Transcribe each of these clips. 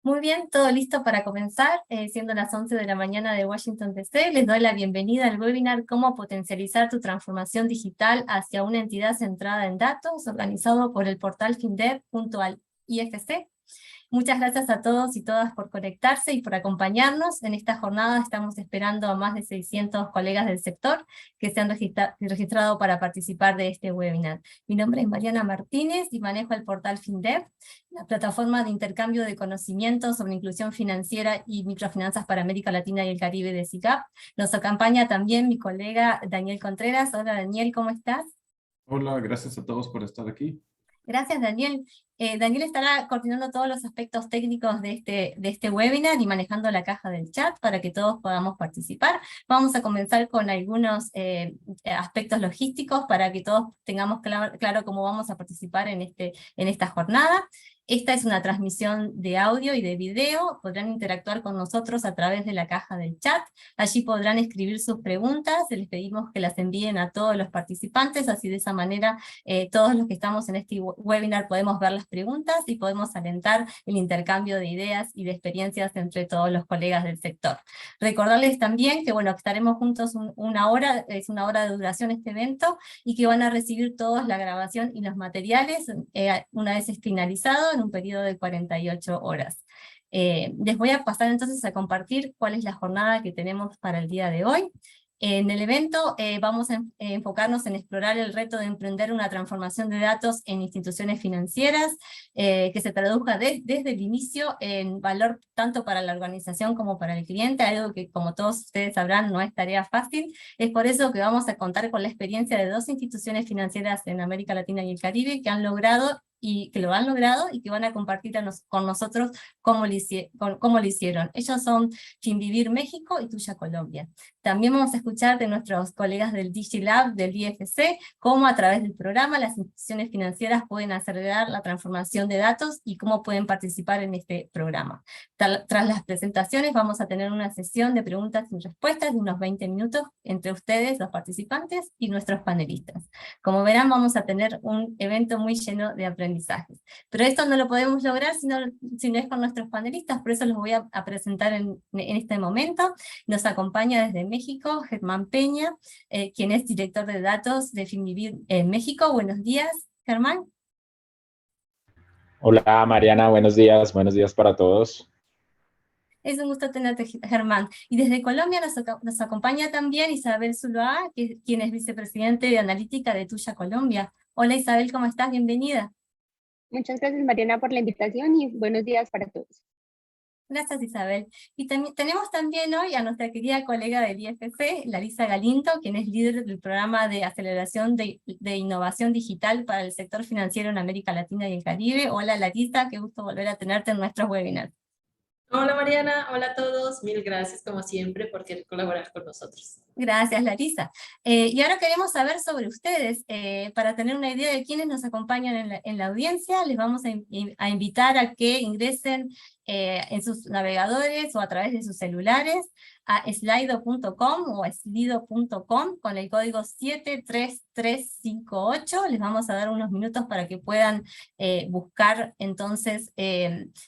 Muy bien, todo listo para comenzar, siendo las 11 de la mañana de Washington DC. Les doy la bienvenida al webinar Cómo potencializar tu transformación digital hacia una entidad centrada en datos, organizado por el portal FinDev junto al IFC. Muchas gracias a todos y todas por conectarse y por acompañarnos. En esta jornada estamos esperando a más de 600 colegas del sector que se han registrado para participar de este webinar. Mi nombre es Mariana Martínez y manejo el portal FinDev, la plataforma de intercambio de conocimientos sobre inclusión financiera y microfinanzas para América Latina y el Caribe de SICAP. Nos acompaña también mi colega Daniel Contreras. Hola Daniel, ¿cómo estás? Hola, gracias a todos por estar aquí. Gracias, Daniel. Daniel estará coordinando todos los aspectos técnicos de este webinar y manejando la caja del chat para que todos podamos participar. Vamos a comenzar con algunos aspectos logísticos para que todos tengamos claro cómo vamos a participar en esta jornada. Esta es una transmisión de audio y de video. Podrán interactuar con nosotros a través de la caja del chat. Allí podrán escribir sus preguntas. Les pedimos que las envíen a todos los participantes, así de esa manera todos los que estamos en este webinar podemos ver las preguntas y podemos alentar el intercambio de ideas y de experiencias entre todos los colegas del sector. Recordarles también que estaremos juntos una hora, es una hora de duración este evento, y que van a recibir todos la grabación y los materiales una vez finalizado en un periodo de 48 horas. Les voy a pasar entonces a compartir cuál es la jornada que tenemos para el día de hoy. En el evento vamos a enfocarnos en explorar el reto de emprender una transformación de datos en instituciones financieras, que se traduzca desde el inicio en valor tanto para la organización como para el cliente, algo que, como todos ustedes sabrán, no es tarea fácil. Es por eso que vamos a contar con la experiencia de 2 instituciones financieras en América Latina y el Caribe que lo han logrado y que van a compartir con nosotros cómo lo hicieron. Ellos son Finvivir México y Tuya Colombia. También vamos a escuchar de nuestros colegas del DigiLab, del IFC, cómo a través del programa las instituciones financieras pueden acelerar la transformación de datos y cómo pueden participar en este programa. Tras las presentaciones vamos a tener una sesión de preguntas y respuestas de unos 20 minutos entre ustedes, los participantes, y nuestros panelistas. Como verán, vamos a tener un evento muy lleno de aprendizajes. Pero esto no lo podemos lograr si no es con nuestros panelistas, por eso los voy a presentar en este momento. Nos acompaña desde México Germán Peña, quien es director de datos de Finvivir en México. Buenos días, Germán. Hola Mariana, buenos días para todos. Es un gusto tenerte, Germán. Y desde Colombia nos acompaña también Isabel Zuluaga, quien es vicepresidente de Analítica de Tuya Colombia. Hola Isabel, ¿cómo estás? Bienvenida. Muchas gracias Mariana por la invitación y buenos días para todos. Gracias Isabel. Y tenemos también hoy a nuestra querida colega del IFC, Larisa Galinto, quien es líder del programa de aceleración de innovación digital para el sector financiero en América Latina y el Caribe. Hola Larisa, qué gusto volver a tenerte en nuestros webinars. Hola Mariana, hola a todos, mil gracias como siempre por querer colaborar con nosotros. Gracias Larisa. Y ahora queremos saber sobre ustedes. Para tener una idea de quiénes nos acompañan en la audiencia, les vamos a invitar a que ingresen en sus navegadores o a través de sus celulares a slido.com o slido.com con el código 73358. Les vamos a dar unos minutos para que puedan buscar entonces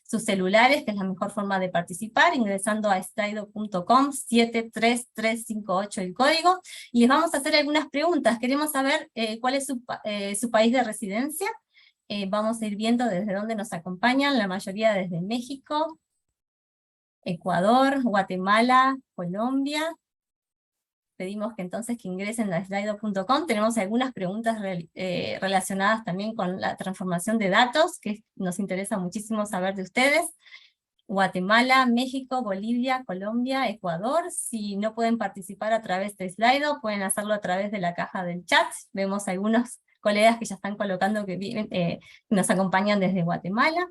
sus celulares, que es la mejor forma de participar, ingresando a slido.com 73358 el código, y les vamos a hacer algunas preguntas. Queremos saber cuál es su país de residencia. Vamos a ir viendo desde dónde nos acompañan, la mayoría desde México, Ecuador, Guatemala, Colombia. Pedimos que entonces que ingresen a slido.com. Tenemos algunas preguntas relacionadas también con la transformación de datos, que nos interesa muchísimo saber de ustedes. Guatemala, México, Bolivia, Colombia, Ecuador. Si no pueden participar a través de Slido, pueden hacerlo a través de la caja del chat. Vemos algunos colegas que ya están colocando que nos acompañan desde Guatemala.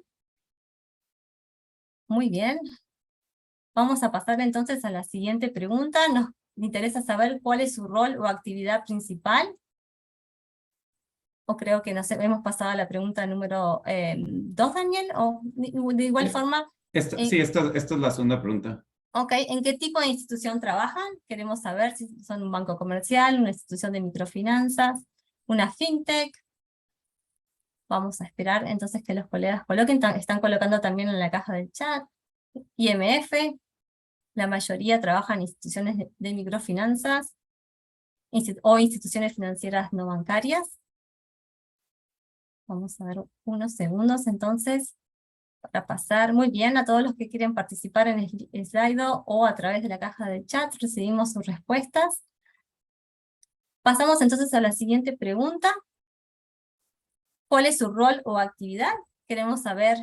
Muy bien. Vamos a pasar entonces a la siguiente pregunta. Nos interesa saber cuál es su rol o actividad principal. O creo que hemos pasado a la pregunta número 2, Daniel, o de igual forma. Sí, esta es la segunda pregunta. Ok, ¿en qué tipo de institución trabajan? Queremos saber si son un banco comercial, una institución de microfinanzas, una fintech. Vamos a esperar entonces que los colegas coloquen, están colocando también en la caja del chat. IMF, la mayoría trabaja en instituciones de microfinanzas o instituciones financieras no bancarias. Vamos a ver unos segundos entonces para pasar. Muy bien, a todos los que quieren participar en el Slido o a través de la caja del chat, recibimos sus respuestas. Pasamos entonces a la siguiente pregunta. ¿Cuál es su rol o actividad? Queremos saber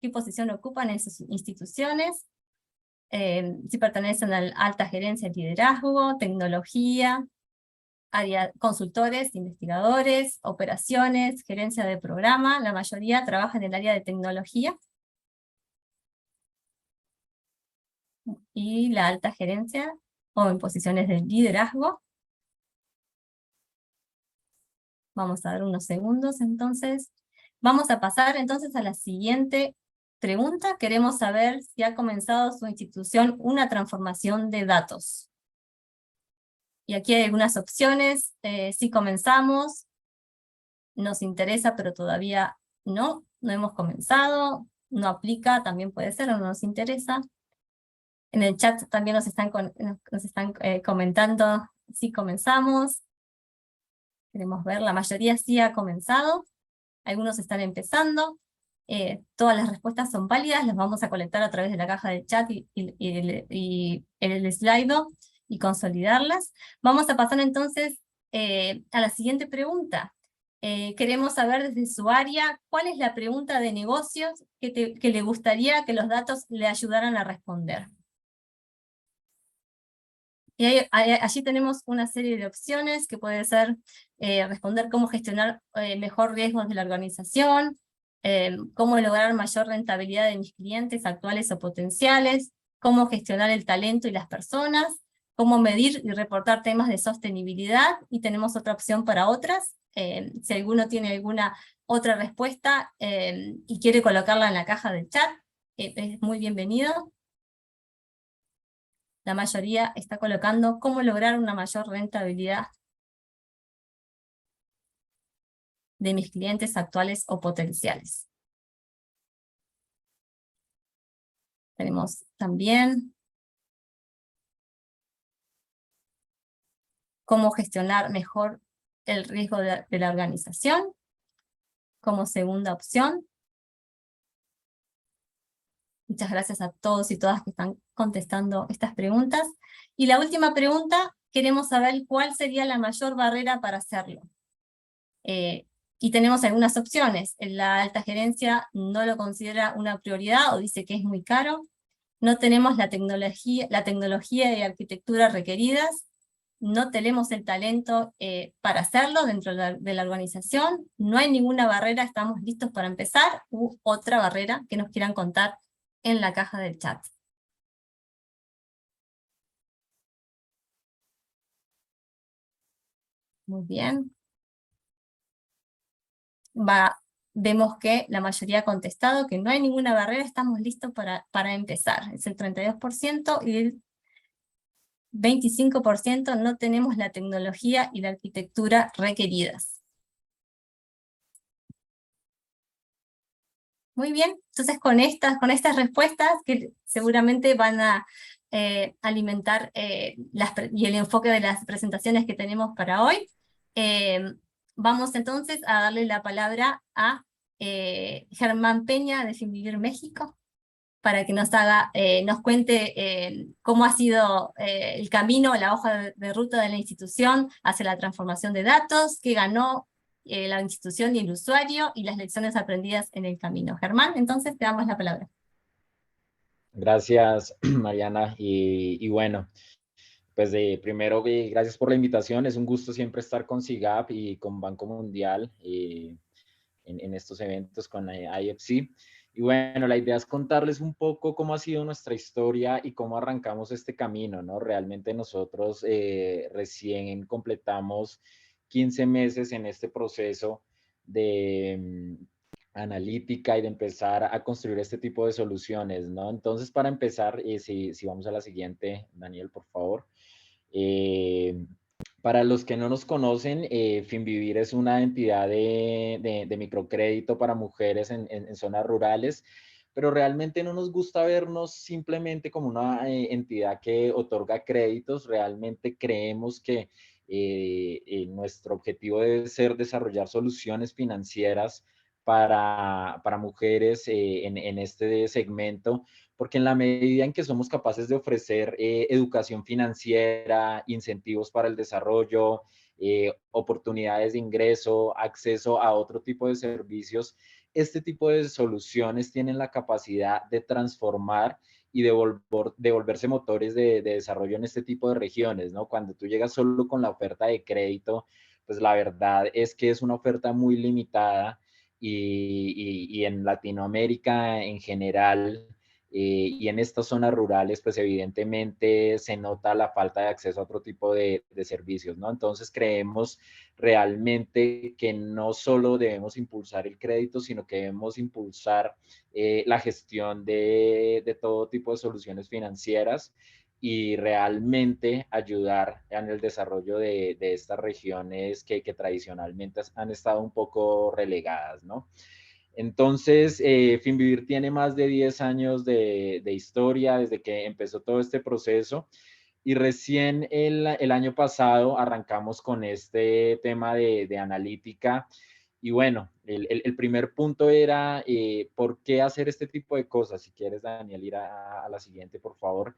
qué posición ocupan en sus instituciones, si pertenecen a alta gerencia, liderazgo, tecnología, consultores, investigadores, operaciones, gerencia de programa. La mayoría trabaja en el área de tecnología. Y la alta gerencia, o en posiciones de liderazgo. Vamos a dar unos segundos entonces. Vamos a pasar entonces a la siguiente pregunta. Queremos saber si ha comenzado su institución una transformación de datos. Y aquí hay algunas opciones. Si comenzamos, nos interesa, pero todavía no hemos comenzado. No aplica, también puede ser, o no nos interesa. En el chat también nos están comentando si comenzamos. Queremos ver, la mayoría sí ha comenzado. Algunos están empezando. Todas las respuestas son válidas, las vamos a colectar a través de la caja del chat y el Slido y consolidarlas. Vamos a pasar entonces a la siguiente pregunta. Queremos saber desde su área cuál es la pregunta de negocios que le gustaría que los datos le ayudaran a responder. Y allí tenemos una serie de opciones que puede ser responder cómo gestionar mejor riesgos de la organización, cómo lograr mayor rentabilidad de mis clientes actuales o potenciales, cómo gestionar el talento y las personas, cómo medir y reportar temas de sostenibilidad, y tenemos otra opción para otras. Si alguno tiene alguna otra respuesta y quiere colocarla en la caja del chat, es muy bienvenido. La mayoría está colocando cómo lograr una mayor rentabilidad de mis clientes actuales o potenciales. Tenemos también cómo gestionar mejor el riesgo de la organización como segunda opción. Muchas gracias a todos y todas que están contestando estas preguntas. Y la última pregunta, queremos saber cuál sería la mayor barrera para hacerlo. Y tenemos algunas opciones. La alta gerencia no lo considera una prioridad o dice que es muy caro. No tenemos la tecnología y arquitectura requeridas. No tenemos el talento para hacerlo dentro de la organización. No hay ninguna barrera, estamos listos para empezar. U otra barrera que nos quieran contar en la caja del chat. Muy bien. Vemos que la mayoría ha contestado que no hay ninguna barrera, estamos listos para empezar. Es el 32% y el 25% no tenemos la tecnología y la arquitectura requeridas. Muy bien, entonces con estas respuestas que seguramente van a alimentar y el enfoque de las presentaciones que tenemos para hoy, vamos entonces a darle la palabra a Germán Peña de Finvivir México, para que nos cuente cómo ha sido el camino, la hoja de ruta de la institución hacia la transformación de datos, qué ganó la institución y el usuario, y las lecciones aprendidas en el camino. Germán, entonces te damos la palabra. Gracias, Mariana. Y bueno, pues primero, gracias por la invitación. Es un gusto siempre estar con SIGAP y con Banco Mundial en estos eventos con IFC. Y bueno, la idea es contarles un poco cómo ha sido nuestra historia y cómo arrancamos este camino, ¿no? Realmente nosotros recién completamos 15 meses en este proceso de analítica y de empezar a construir este tipo de soluciones, ¿no? Entonces, para empezar, si vamos a la siguiente, Daniel, por favor. Para los que no nos conocen, Finvivir es una entidad de microcrédito para mujeres en zonas rurales, pero realmente no nos gusta vernos simplemente como una entidad que otorga créditos. Realmente creemos que nuestro objetivo debe ser desarrollar soluciones financieras para mujeres en este segmento, porque en la medida en que somos capaces de ofrecer educación financiera, incentivos para el desarrollo, oportunidades de ingreso, acceso a otro tipo de servicios, este tipo de soluciones tienen la capacidad de transformar y de volverse motores de desarrollo en este tipo de regiones, ¿no? Cuando tú llegas solo con la oferta de crédito, pues la verdad es que es una oferta muy limitada y en Latinoamérica en general y en estas zonas rurales, pues evidentemente se nota la falta de acceso a otro tipo de servicios, ¿no? Entonces creemos realmente que no solo debemos impulsar el crédito, sino que debemos impulsar la gestión de todo tipo de soluciones financieras y realmente ayudar en el desarrollo de estas regiones que tradicionalmente han estado un poco relegadas, ¿no? Entonces, Finvivir tiene más de 10 años de historia desde que empezó todo este proceso y recién el año pasado arrancamos con este tema de analítica. Y bueno, el primer punto era por qué hacer este tipo de cosas. Si quieres, Daniel, ir a la siguiente, por favor.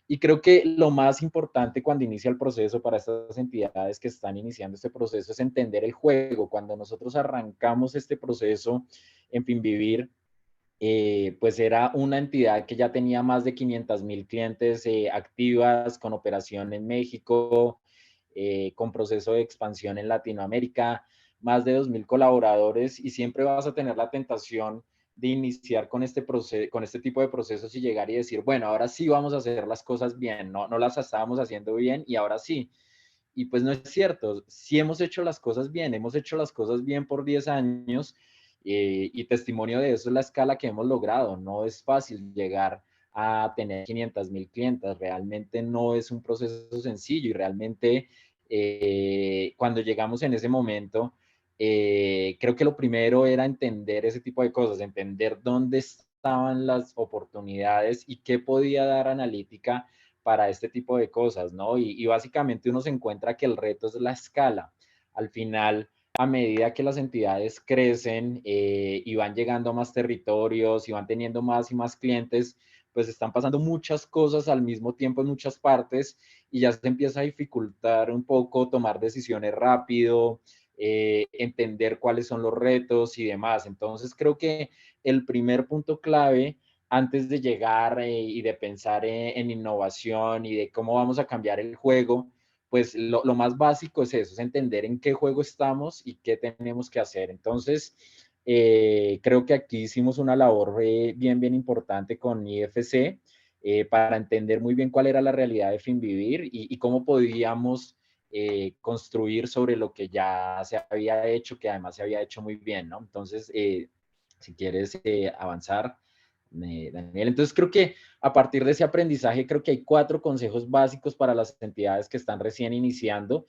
Y creo que lo más importante cuando inicia el proceso para estas entidades que están iniciando este proceso es entender el juego. Cuando nosotros arrancamos este proceso en Finvivir, pues era una entidad que ya tenía más de 500,000 clientes activas, con operación en México, con proceso de expansión en Latinoamérica, más de 2,000 colaboradores, y siempre vas a tener la tentación de iniciar con este tipo de procesos y llegar y decir, bueno, ahora sí vamos a hacer las cosas bien, no las estábamos haciendo bien y ahora sí. Y pues no es cierto, sí hemos hecho las cosas bien, hemos hecho las cosas bien por 10 años y testimonio de eso es la escala que hemos logrado. No es fácil llegar a tener 500,000 clientes, realmente no es un proceso sencillo y realmente cuando llegamos en ese momento, creo que lo primero era entender ese tipo de cosas, entender dónde estaban las oportunidades y qué podía dar analítica para este tipo de cosas, ¿no? Y básicamente uno se encuentra que el reto es la escala. Al final, a medida que las entidades crecen y van llegando a más territorios y van teniendo más y más clientes, pues están pasando muchas cosas al mismo tiempo en muchas partes y ya se empieza a dificultar un poco tomar decisiones rápido, entender cuáles son los retos y demás. Entonces creo que el primer punto clave antes de llegar y de pensar en innovación y de cómo vamos a cambiar el juego, pues lo más básico es eso, es entender en qué juego estamos y qué tenemos que hacer. Entonces, creo que aquí hicimos una labor bien importante con IFC para entender muy bien cuál era la realidad de Finvivir y cómo podíamos construir sobre lo que ya se había hecho, que además se había hecho muy bien, ¿no? Entonces, si quieres avanzar, Daniel. Entonces creo que a partir de ese aprendizaje, creo que hay 4 consejos básicos para las entidades que están recién iniciando.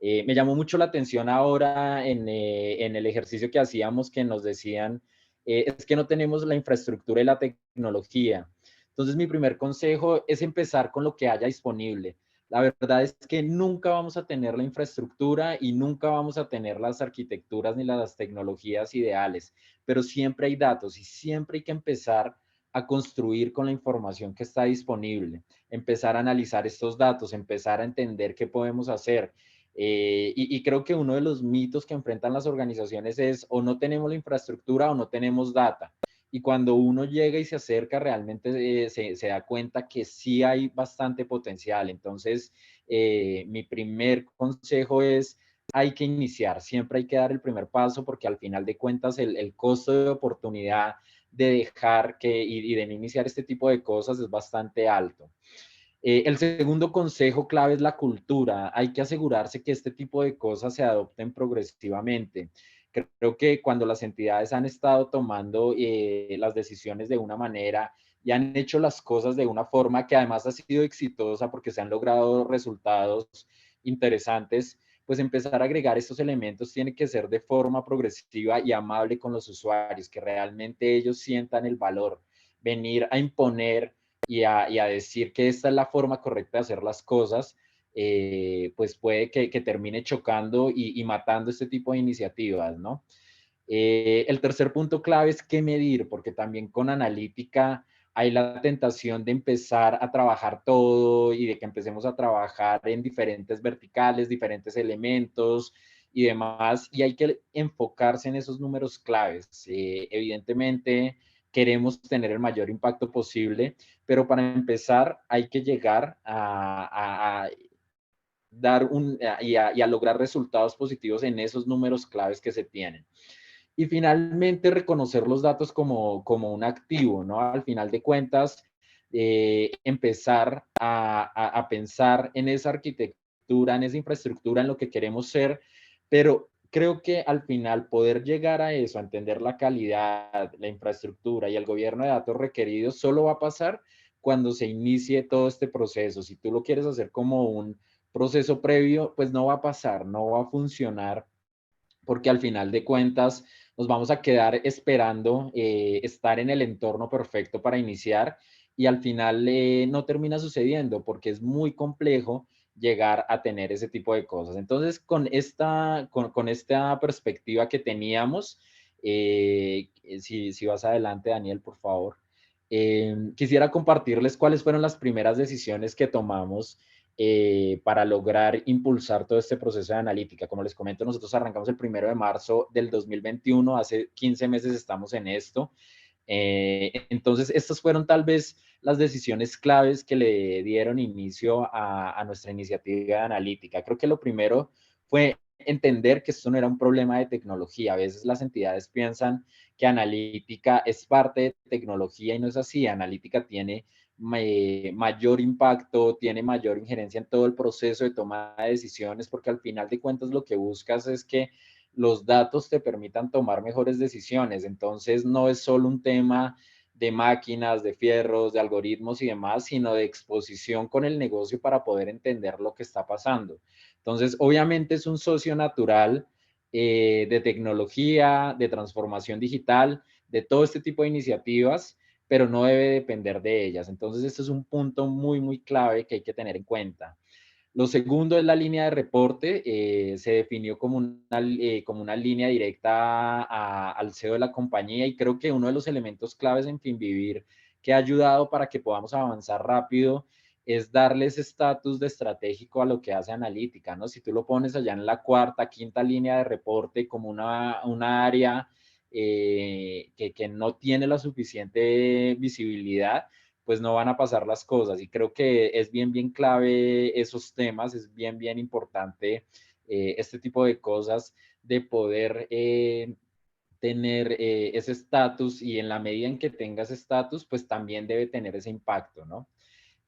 Me llamó mucho la atención ahora en el ejercicio que hacíamos que nos decían, es que no tenemos la infraestructura y la tecnología. Entonces mi primer consejo es empezar con lo que haya disponible. La verdad es que nunca vamos a tener la infraestructura y nunca vamos a tener las arquitecturas ni las tecnologías ideales, pero siempre hay datos y siempre hay que empezar a construir con la información que está disponible, empezar a analizar estos datos, empezar a entender qué podemos hacer. Y creo que uno de los mitos que enfrentan las organizaciones es o no tenemos la infraestructura o no tenemos data. Y cuando uno llega y se acerca, realmente se da cuenta que sí hay bastante potencial. Entonces, mi primer consejo es, hay que iniciar, siempre hay que dar el primer paso porque al final de cuentas el costo de oportunidad de dejar y de no iniciar este tipo de cosas es bastante alto. El segundo consejo clave es la cultura. Hay que asegurarse que este tipo de cosas se adopten progresivamente. Creo que cuando las entidades han estado tomando las decisiones de una manera y han hecho las cosas de una forma que además ha sido exitosa porque se han logrado resultados interesantes, pues empezar a agregar estos elementos tiene que ser de forma progresiva y amable con los usuarios, que realmente ellos sientan el valor. Venir a imponer y a decir que esta es la forma correcta de hacer las cosas, pues puede que termine chocando y matando este tipo de iniciativas, ¿no? El tercer punto clave es qué medir, porque también con analítica hay la tentación de empezar a trabajar todo y de que empecemos a trabajar en diferentes verticales, diferentes elementos y demás, y hay que enfocarse en esos números claves. Evidentemente queremos tener el mayor impacto posible, pero para empezar hay que llegar a dar y a lograr resultados positivos en esos números claves que se tienen. Y finalmente, reconocer los datos como un activo, ¿no? Al final de cuentas, empezar a pensar en esa arquitectura, en esa infraestructura, en lo que queremos ser, pero creo que al final poder llegar a eso, a entender la calidad, la infraestructura y el gobierno de datos requeridos, solo va a pasar cuando se inicie todo este proceso. Si tú lo quieres hacer como un proceso previo, pues no va a pasar, no va a funcionar, porque al final de cuentas nos vamos a quedar esperando estar en el entorno perfecto para iniciar y al final no termina sucediendo porque es muy complejo llegar a tener ese tipo de cosas. Entonces, con esta perspectiva que teníamos, si vas adelante, Daniel, por favor, quisiera compartirles cuáles fueron las primeras decisiones que tomamos para lograr impulsar todo este proceso de analítica. Como les comento, nosotros arrancamos el 1 de marzo del 2021, hace 15 meses estamos en esto. Entonces, estas fueron tal vez las decisiones claves que le dieron inicio a nuestra iniciativa de analítica. Creo que lo primero fue entender que esto no era un problema de tecnología. A veces las entidades piensan que analítica es parte de tecnología y no es así. Analítica tiene mayor impacto, tiene mayor injerencia en todo el proceso de toma de decisiones, porque al final de cuentas lo que buscas es que los datos te permitan tomar mejores decisiones. Entonces no es solo un tema de máquinas, de fierros, de algoritmos y demás, sino de exposición con el negocio para poder entender lo que está pasando. Entonces, obviamente es un socio natural de tecnología, de transformación digital, de todo este tipo de iniciativas, pero no debe depender de ellas. Entonces, este es un punto muy, muy clave que hay que tener en cuenta. Lo segundo es la línea de reporte. Se definió como una línea directa al CEO de la compañía y creo que uno de los elementos claves en FinVivir que ha ayudado para que podamos avanzar rápido es darles estatus de estratégico a lo que hace analítica, ¿no? Si tú lo pones allá en la cuarta, quinta línea de reporte como una área que no tiene la suficiente visibilidad, pues no van a pasar las cosas. Y creo que es bien, bien clave esos temas, es bien, bien importante este tipo de cosas, de poder tener ese estatus y en la medida en que tengas estatus, pues también debe tener ese impacto, ¿no?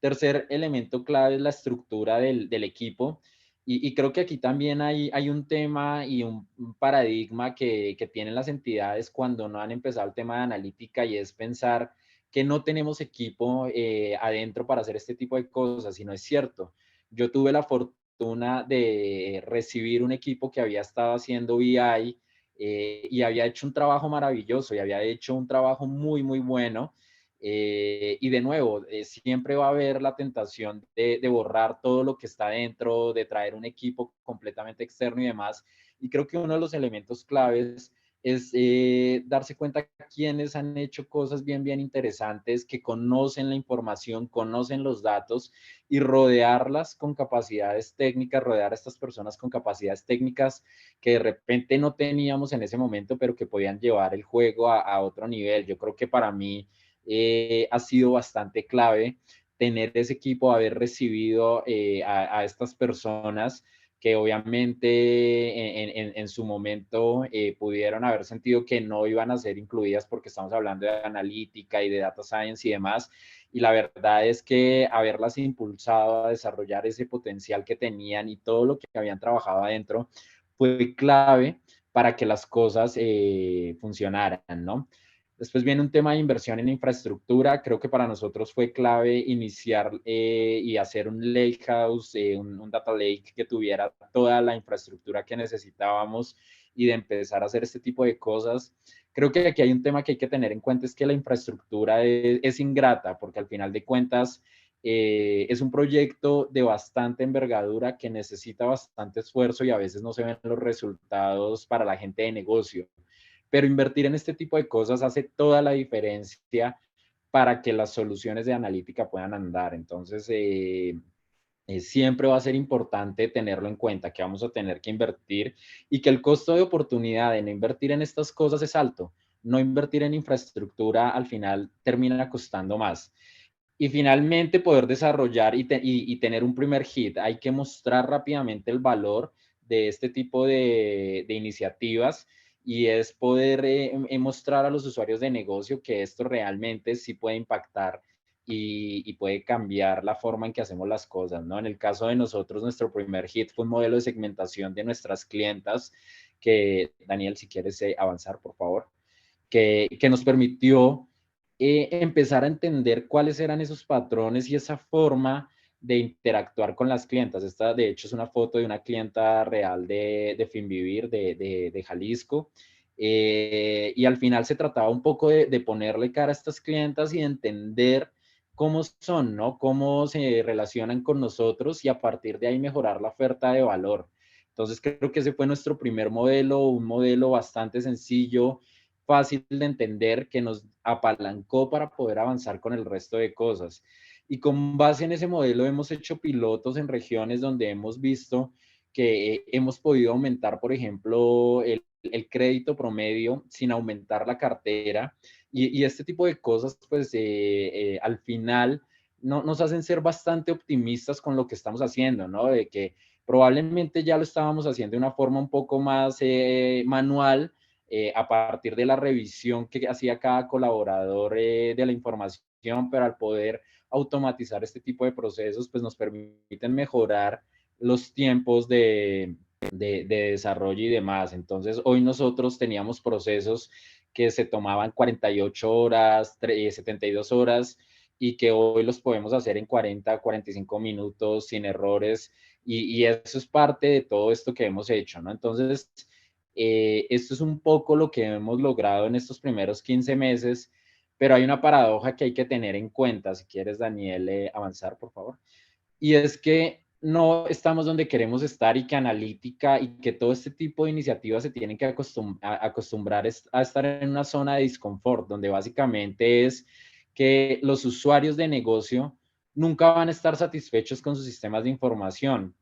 Tercer elemento clave es la estructura del equipo. Y creo que aquí también hay un tema y un paradigma que tienen las entidades cuando no han empezado el tema de analítica y es pensar que no tenemos equipo adentro para hacer este tipo de cosas, y no es cierto. Yo tuve la fortuna de recibir un equipo que había estado haciendo BI y había hecho un trabajo maravilloso y había hecho un trabajo muy, muy bueno. Y de nuevo, siempre va a haber la tentación de borrar todo lo que está dentro, de traer un equipo completamente externo y demás. Y creo que uno de los elementos claves es darse cuenta quiénes han hecho cosas bien, bien interesantes, que conocen la información, conocen los datos y rodearlas con capacidades técnicas, rodear a estas personas con capacidades técnicas que de repente no teníamos en ese momento, pero que podían llevar el juego a otro nivel. Yo creo que para mí ha sido bastante clave tener ese equipo, haber recibido a estas personas que obviamente en su momento pudieron haber sentido que no iban a ser incluidas porque estamos hablando de analítica y de data science y demás. Y la verdad es que haberlas impulsado a desarrollar ese potencial que tenían y todo lo que habían trabajado adentro fue clave para que las cosas funcionaran, ¿no? Después viene un tema de inversión en infraestructura. Creo que para nosotros fue clave iniciar y hacer un lakehouse, un data lake que tuviera toda la infraestructura que necesitábamos y de empezar a hacer este tipo de cosas. Creo que aquí hay un tema que hay que tener en cuenta, es que la infraestructura es ingrata, porque al final de cuentas es un proyecto de bastante envergadura que necesita bastante esfuerzo y a veces no se ven los resultados para la gente de negocio. Pero invertir en este tipo de cosas hace toda la diferencia para que las soluciones de analítica puedan andar. Entonces, siempre va a ser importante tenerlo en cuenta, que vamos a tener que invertir y que el costo de oportunidad de no invertir en estas cosas es alto. No invertir en infraestructura al final termina costando más. Y finalmente poder desarrollar y tener un primer hit. Hay que mostrar rápidamente el valor de este tipo de iniciativas y es poder mostrar a los usuarios de negocio que esto realmente sí puede impactar y puede cambiar la forma en que hacemos las cosas, ¿no? En el caso de nosotros, nuestro primer hit fue un modelo de segmentación de nuestras clientas que, Daniel, si quieres avanzar, por favor, que nos permitió empezar a entender cuáles eran esos patrones y esa forma de interactuar con las clientas. Esta, de hecho, es una foto de una clienta real de Finvivir, de Jalisco. Y al final se trataba un poco de ponerle cara a estas clientas y de entender cómo son, ¿no? Cómo se relacionan con nosotros y a partir de ahí mejorar la oferta de valor. Entonces creo que ese fue nuestro primer modelo, un modelo bastante sencillo, fácil de entender, que nos apalancó para poder avanzar con el resto de cosas. Y con base en ese modelo hemos hecho pilotos en regiones donde hemos visto que hemos podido aumentar, por ejemplo, el crédito promedio sin aumentar la cartera. Y este tipo de cosas, pues al final nos hacen ser bastante optimistas con lo que estamos haciendo, ¿no? De que probablemente ya lo estábamos haciendo de una forma un poco más manual, a partir de la revisión que hacía cada colaborador de la información, pero al poder automatizar este tipo de procesos, pues nos permiten mejorar los tiempos de desarrollo y demás. Entonces, hoy nosotros teníamos procesos que se tomaban 48 horas, 72 horas, y que hoy los podemos hacer en 40, 45 minutos sin errores, y eso es parte de todo esto que hemos hecho, ¿no? Entonces, esto es un poco lo que hemos logrado en estos primeros 15 meses, pero hay una paradoja que hay que tener en cuenta. Si quieres, Daniel, avanzar, por favor. Y es que no estamos donde queremos estar y que analítica y que todo este tipo de iniciativas se tienen que acostumbrar a estar en una zona de disconfort, donde básicamente es que los usuarios de negocio nunca van a estar satisfechos con sus sistemas de información.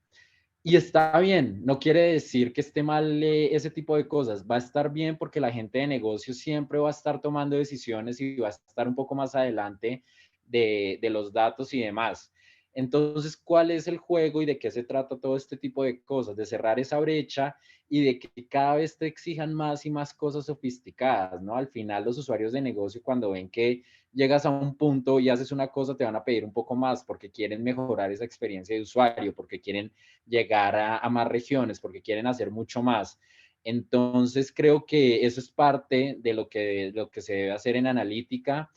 Y está bien, no quiere decir que esté mal ese tipo de cosas, va a estar bien porque la gente de negocio siempre va a estar tomando decisiones y va a estar un poco más adelante de los datos y demás. Entonces, ¿cuál es el juego y de qué se trata todo este tipo de cosas? De cerrar esa brecha y de que cada vez te exijan más y más cosas sofisticadas, ¿no? Al final, los usuarios de negocio, cuando ven que llegas a un punto y haces una cosa, te van a pedir un poco más porque quieren mejorar esa experiencia de usuario, porque quieren llegar a más regiones, porque quieren hacer mucho más. Entonces, creo que eso es parte de lo que se debe hacer en analítica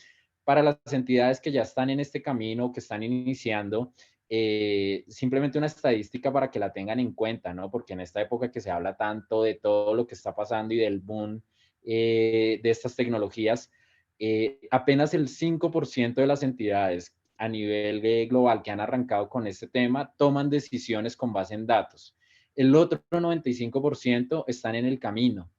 para las entidades que ya están en este camino, que están iniciando. Simplemente una estadística para que la tengan en cuenta, ¿no? Porque en esta época que se habla tanto de todo lo que está pasando y del boom de estas tecnologías, apenas el 5% de las entidades a nivel global que han arrancado con este tema toman decisiones con base en datos. El otro 95% están en el camino.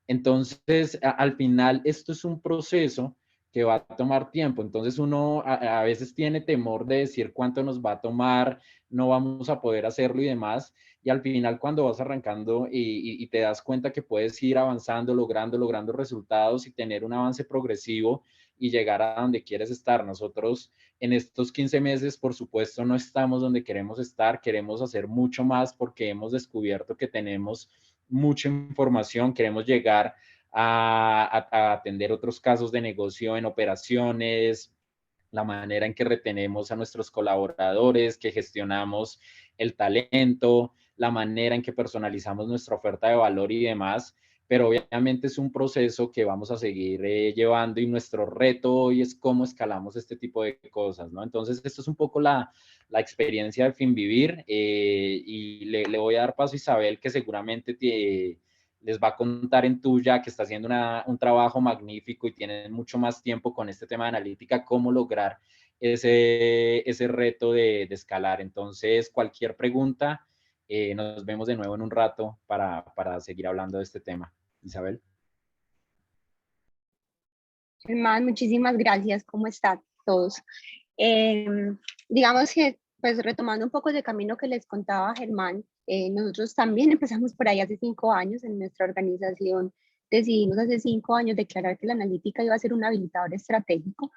Entonces, al final, esto es un proceso que va a tomar tiempo. Entonces, uno a veces tiene temor de decir cuánto nos va a tomar, no vamos a poder hacerlo y demás. Y al final, cuando vas arrancando y te das cuenta que puedes ir avanzando, logrando resultados y tener un avance progresivo y llegar a donde quieres estar. Nosotros en estos 15 meses, por supuesto, no estamos donde queremos estar, queremos hacer mucho más porque hemos descubierto que tenemos mucha información, queremos llegar a atender otros casos de negocio en operaciones, la manera en que retenemos a nuestros colaboradores, que gestionamos el talento, la manera en que personalizamos nuestra oferta de valor y demás. pero obviamente es un proceso que vamos a seguir llevando y nuestro reto hoy es cómo escalamos este tipo de cosas, ¿no? Entonces, esto es un poco la experiencia de Finvivir y le voy a dar paso a Isabel, que seguramente les va a contar en Tuya, que está haciendo un trabajo magnífico y tienen mucho más tiempo con este tema de analítica, cómo lograr ese reto de escalar. Entonces, cualquier pregunta, nos vemos de nuevo en un rato para seguir hablando de este tema. Isabel. Germán, muchísimas gracias. ¿Cómo están todos? Digamos que, pues retomando un poco de camino que les contaba Germán, nosotros también empezamos por ahí hace 5 años en nuestra organización. Decidimos hace 5 años declarar que la analítica iba a ser un habilitador estratégico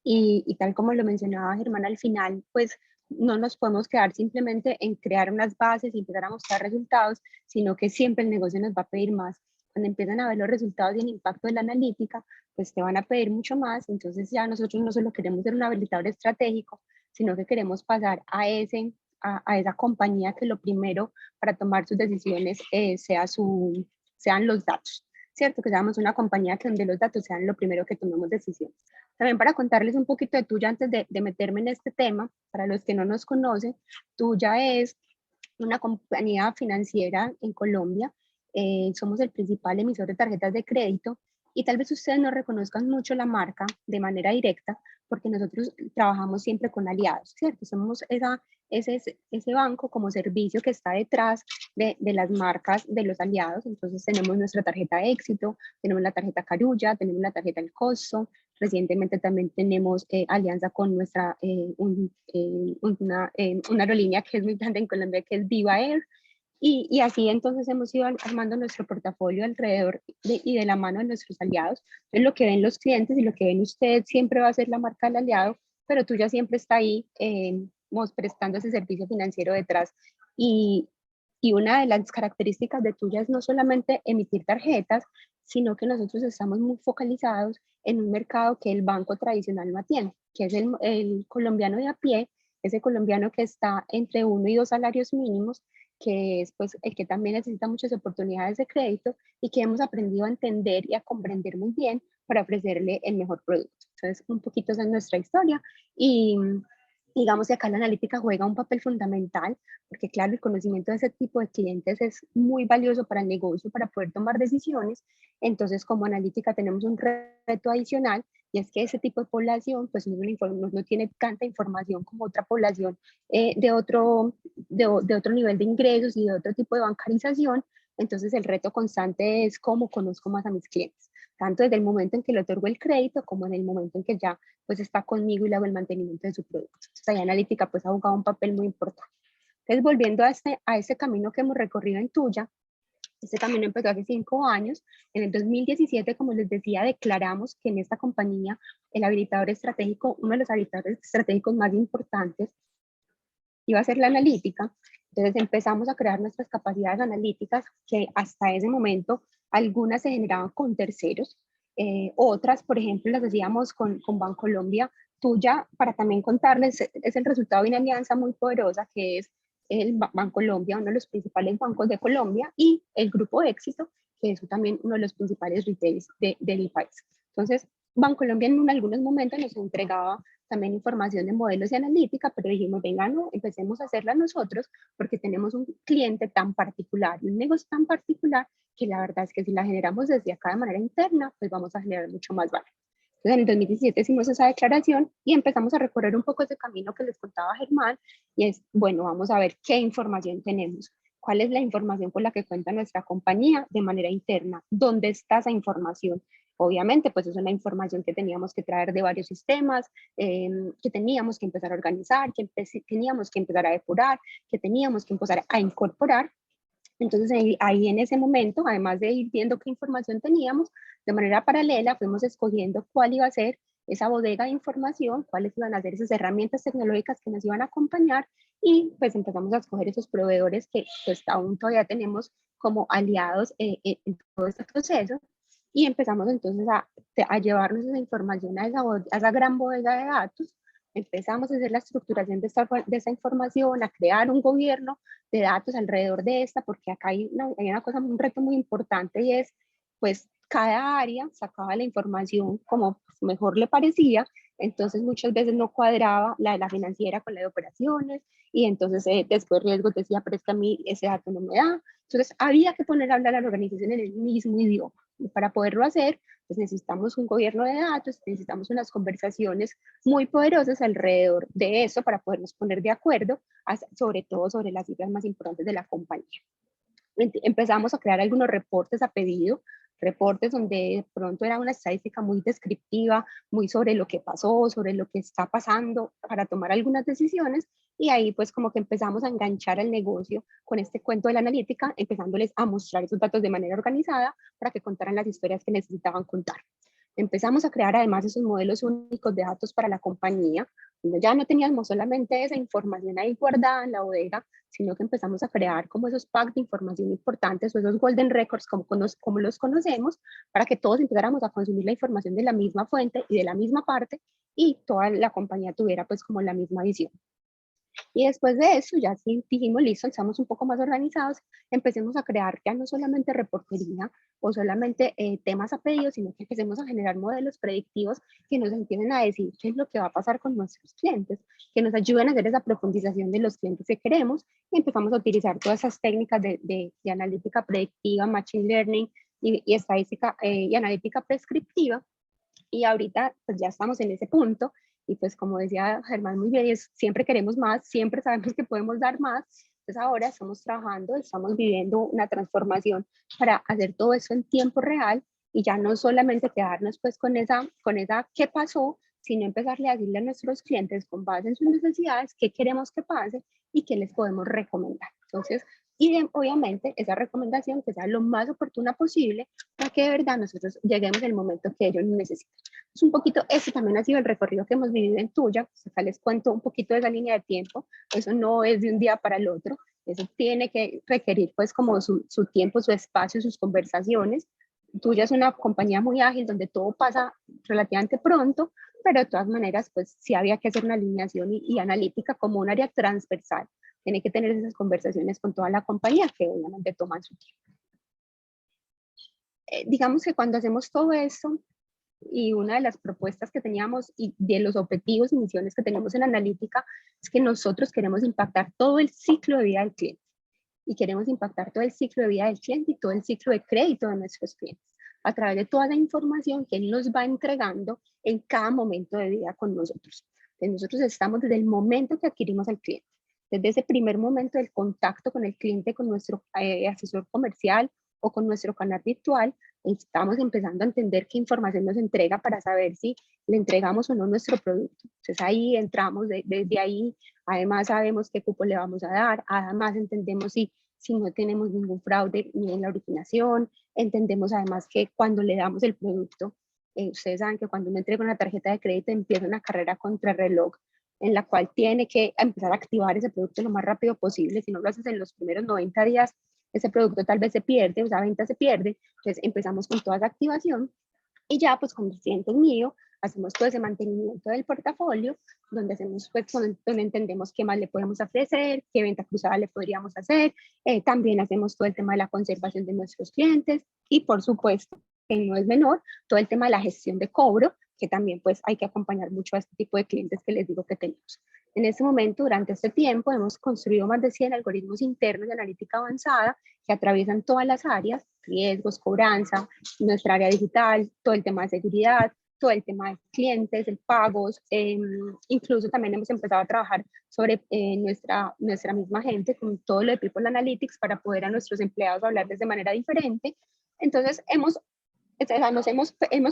y tal como lo mencionaba Germán al final, pues no nos podemos quedar simplemente en crear unas bases y empezar a mostrar resultados, sino que siempre el negocio nos va a pedir más. Cuando empiezan a ver los resultados y el impacto de la analítica, pues te van a pedir mucho más. Entonces ya nosotros no solo queremos ser un habilitador estratégico, sino que queremos pasar a esa compañía que lo primero para tomar sus decisiones sean los datos, ¿cierto? Que seamos una compañía que donde los datos sean lo primero que tomemos decisiones. También para contarles un poquito de Tuya antes de meterme en este tema, para los que no nos conocen, Tuya es una compañía financiera en Colombia. Somos el principal emisor de tarjetas de crédito y tal vez ustedes no reconozcan mucho la marca de manera directa porque nosotros trabajamos siempre con aliados, ¿cierto? Somos ese banco como servicio que está detrás de las marcas de los aliados. Entonces tenemos nuestra tarjeta Éxito, tenemos la tarjeta Carulla, tenemos la tarjeta El Costo. Recientemente también tenemos alianza con una aerolínea que es muy grande en Colombia, que es Viva Air. Y así entonces hemos ido armando nuestro portafolio alrededor y de la mano de nuestros aliados. Entonces lo que ven los clientes y lo que ven ustedes siempre va a ser la marca del aliado, pero Tuya siempre está ahí prestando ese servicio financiero detrás. Y una de las características de Tuya es no solamente emitir tarjetas, sino que nosotros estamos muy focalizados en un mercado que el banco tradicional no atiende, que es el colombiano de a pie, ese colombiano que está entre 1 y 2 salarios mínimos, que es pues, el que también necesita muchas oportunidades de crédito y que hemos aprendido a entender y a comprender muy bien para ofrecerle el mejor producto. Entonces, un poquito esa es nuestra historia y digamos que acá la analítica juega un papel fundamental porque claro, el conocimiento de ese tipo de clientes es muy valioso para el negocio, para poder tomar decisiones. Entonces, como analítica tenemos un reto adicional y es que ese tipo de población pues no tiene tanta información como otra población de otro nivel de ingresos y de otro tipo de bancarización. Entonces el reto constante es cómo conozco más a mis clientes, tanto desde el momento en que le otorgo el crédito como en el momento en que ya pues está conmigo y le hago el mantenimiento de su producto. Entonces ahí analítica pues ha jugado un papel muy importante. Entonces volviendo a ese camino que hemos recorrido en Tuya, este camino empezó hace 5 años. En el 2017, como les decía, declaramos que en esta compañía el habilitador estratégico, uno de los habilitadores estratégicos más importantes, iba a ser la analítica. Entonces empezamos a crear nuestras capacidades analíticas que hasta ese momento algunas se generaban con terceros, otras, por ejemplo, las hacíamos con Bancolombia. Tuya, para también contarles, es el resultado de una alianza muy poderosa que es el Bancolombia, uno de los principales bancos de Colombia, y el Grupo Éxito, que es también uno de los principales retailers del país. Entonces, Bancolombia en algunos momentos nos entregaba también información de modelos y analítica, pero dijimos, venga, no, empecemos a hacerla nosotros porque tenemos un cliente tan particular, un negocio tan particular, que la verdad es que si la generamos desde acá de manera interna, pues vamos a generar mucho más valor. Entonces, en el 2017 hicimos esa declaración y empezamos a recorrer un poco ese camino que les contaba Germán, y es, bueno, vamos a ver qué información tenemos, cuál es la información con la que cuenta nuestra compañía de manera interna, dónde está esa información. Obviamente, pues es una información que teníamos que traer de varios sistemas, que teníamos que empezar a organizar, que teníamos que empezar a depurar, que teníamos que empezar a incorporar. Entonces ahí en ese momento, además de ir viendo qué información teníamos, de manera paralela fuimos escogiendo cuál iba a ser esa bodega de información, cuáles iban a ser esas herramientas tecnológicas que nos iban a acompañar, y pues empezamos a escoger esos proveedores que pues aún todavía tenemos como aliados en todo este proceso, y empezamos entonces a llevarnos esa información a esa gran bodega de datos. Empezamos a hacer la estructuración de esta información, a crear un gobierno de datos alrededor de esta, porque acá hay una cosa, un reto muy importante, y es pues cada área sacaba la información como mejor le parecía, entonces muchas veces no cuadraba la de la financiera con la de operaciones, y entonces después riesgos decía, pero es que a mí ese dato no me da. Entonces había que poner a hablar a la organización en el mismo idioma. Y para poderlo hacer, pues necesitamos un gobierno de datos, necesitamos unas conversaciones muy poderosas alrededor de eso para podernos poner de acuerdo, sobre todo sobre las cifras más importantes de la compañía. Empezamos a crear algunos reportes a pedido, reportes donde de pronto era una estadística muy descriptiva, muy sobre lo que pasó, sobre lo que está pasando para tomar algunas decisiones, y ahí pues como que empezamos a enganchar al negocio con este cuento de la analítica, empezándoles a mostrar esos datos de manera organizada para que contaran las historias que necesitaban contar. Empezamos a crear además esos modelos únicos de datos para la compañía, donde ya no teníamos solamente esa información ahí guardada en la bodega, sino que empezamos a crear como esos packs de información importantes o esos golden records como los conocemos, para que todos empezáramos a consumir la información de la misma fuente y de la misma parte, y toda la compañía tuviera pues como la misma visión. Y después de eso, ya sí dijimos, listo, estamos un poco más organizados, empecemos a crear ya no solamente reportería o solamente temas a pedido, sino que empecemos a generar modelos predictivos que nos empiecen a decir qué es lo que va a pasar con nuestros clientes, que nos ayuden a hacer esa profundización de los clientes que queremos, y empezamos a utilizar todas esas técnicas de analítica predictiva, machine learning y estadística y analítica prescriptiva. Y ahorita pues ya estamos en ese punto, y pues como decía Germán muy bien, siempre queremos más, siempre sabemos que podemos dar más. Entonces ahora estamos trabajando, estamos viviendo una transformación para hacer todo eso en tiempo real, y ya no solamente quedarnos pues con esa qué pasó, sino empezarle a decirle a nuestros clientes con base en sus necesidades qué queremos que pase y qué les podemos recomendar. Entonces, y obviamente esa recomendación que sea lo más oportuna posible para que de verdad nosotros lleguemos en el momento que ellos necesitan. Es un poquito, ese también ha sido el recorrido que hemos vivido en Tuya. Acá les cuento un poquito de esa línea de tiempo. Eso no es de un día para el otro. Eso tiene que requerir pues como su tiempo, su espacio, sus conversaciones. Tuya es una compañía muy ágil donde todo pasa relativamente pronto, pero de todas maneras pues sí había que hacer una alineación y analítica como un área transversal. Tiene que tener esas conversaciones con toda la compañía, que obviamente toman su tiempo. Digamos que cuando hacemos todo eso, y una de las propuestas que teníamos y de los objetivos y misiones que tenemos en analítica, es que nosotros queremos impactar todo el ciclo de vida del cliente, y queremos impactar todo el ciclo de vida del cliente y todo el ciclo de crédito de nuestros clientes a través de toda la información que él nos va entregando en cada momento de vida con nosotros. Entonces nosotros estamos desde el momento que adquirimos al cliente, desde ese primer momento del contacto con el cliente, con nuestro asesor comercial o con nuestro canal virtual. Estamos empezando a entender qué información nos entrega para saber si le entregamos o no nuestro producto. Entonces ahí entramos, desde ahí además sabemos qué cupo le vamos a dar, además entendemos si no tenemos ningún fraude ni en la originación, entendemos además que cuando le damos el producto, ustedes saben que cuando uno entrega una tarjeta de crédito empieza una carrera contra reloj, en la cual tiene que empezar a activar ese producto lo más rápido posible. Si no lo haces en los primeros 90 días, ese producto tal vez se pierde, o esa venta se pierde. Entonces empezamos con toda esa activación, y ya pues con el cliente mío hacemos todo ese mantenimiento del portafolio, donde hacemos pues donde entendemos qué más le podemos ofrecer, qué venta cruzada le podríamos hacer. También hacemos todo el tema de la conservación de nuestros clientes, y por supuesto, que no es menor, todo el tema de la gestión de cobro, que también pues hay que acompañar mucho a este tipo de clientes que les digo que tenemos. En este momento, durante este tiempo, hemos construido más de 100 algoritmos internos de analítica avanzada que atraviesan todas las áreas: riesgos, cobranza, nuestra área digital, todo el tema de seguridad, todo el tema de clientes, de pagos. Incluso también hemos empezado a trabajar sobre nuestra misma gente con todo lo de People Analytics para poder a nuestros empleados hablarles de manera diferente. Entonces hemos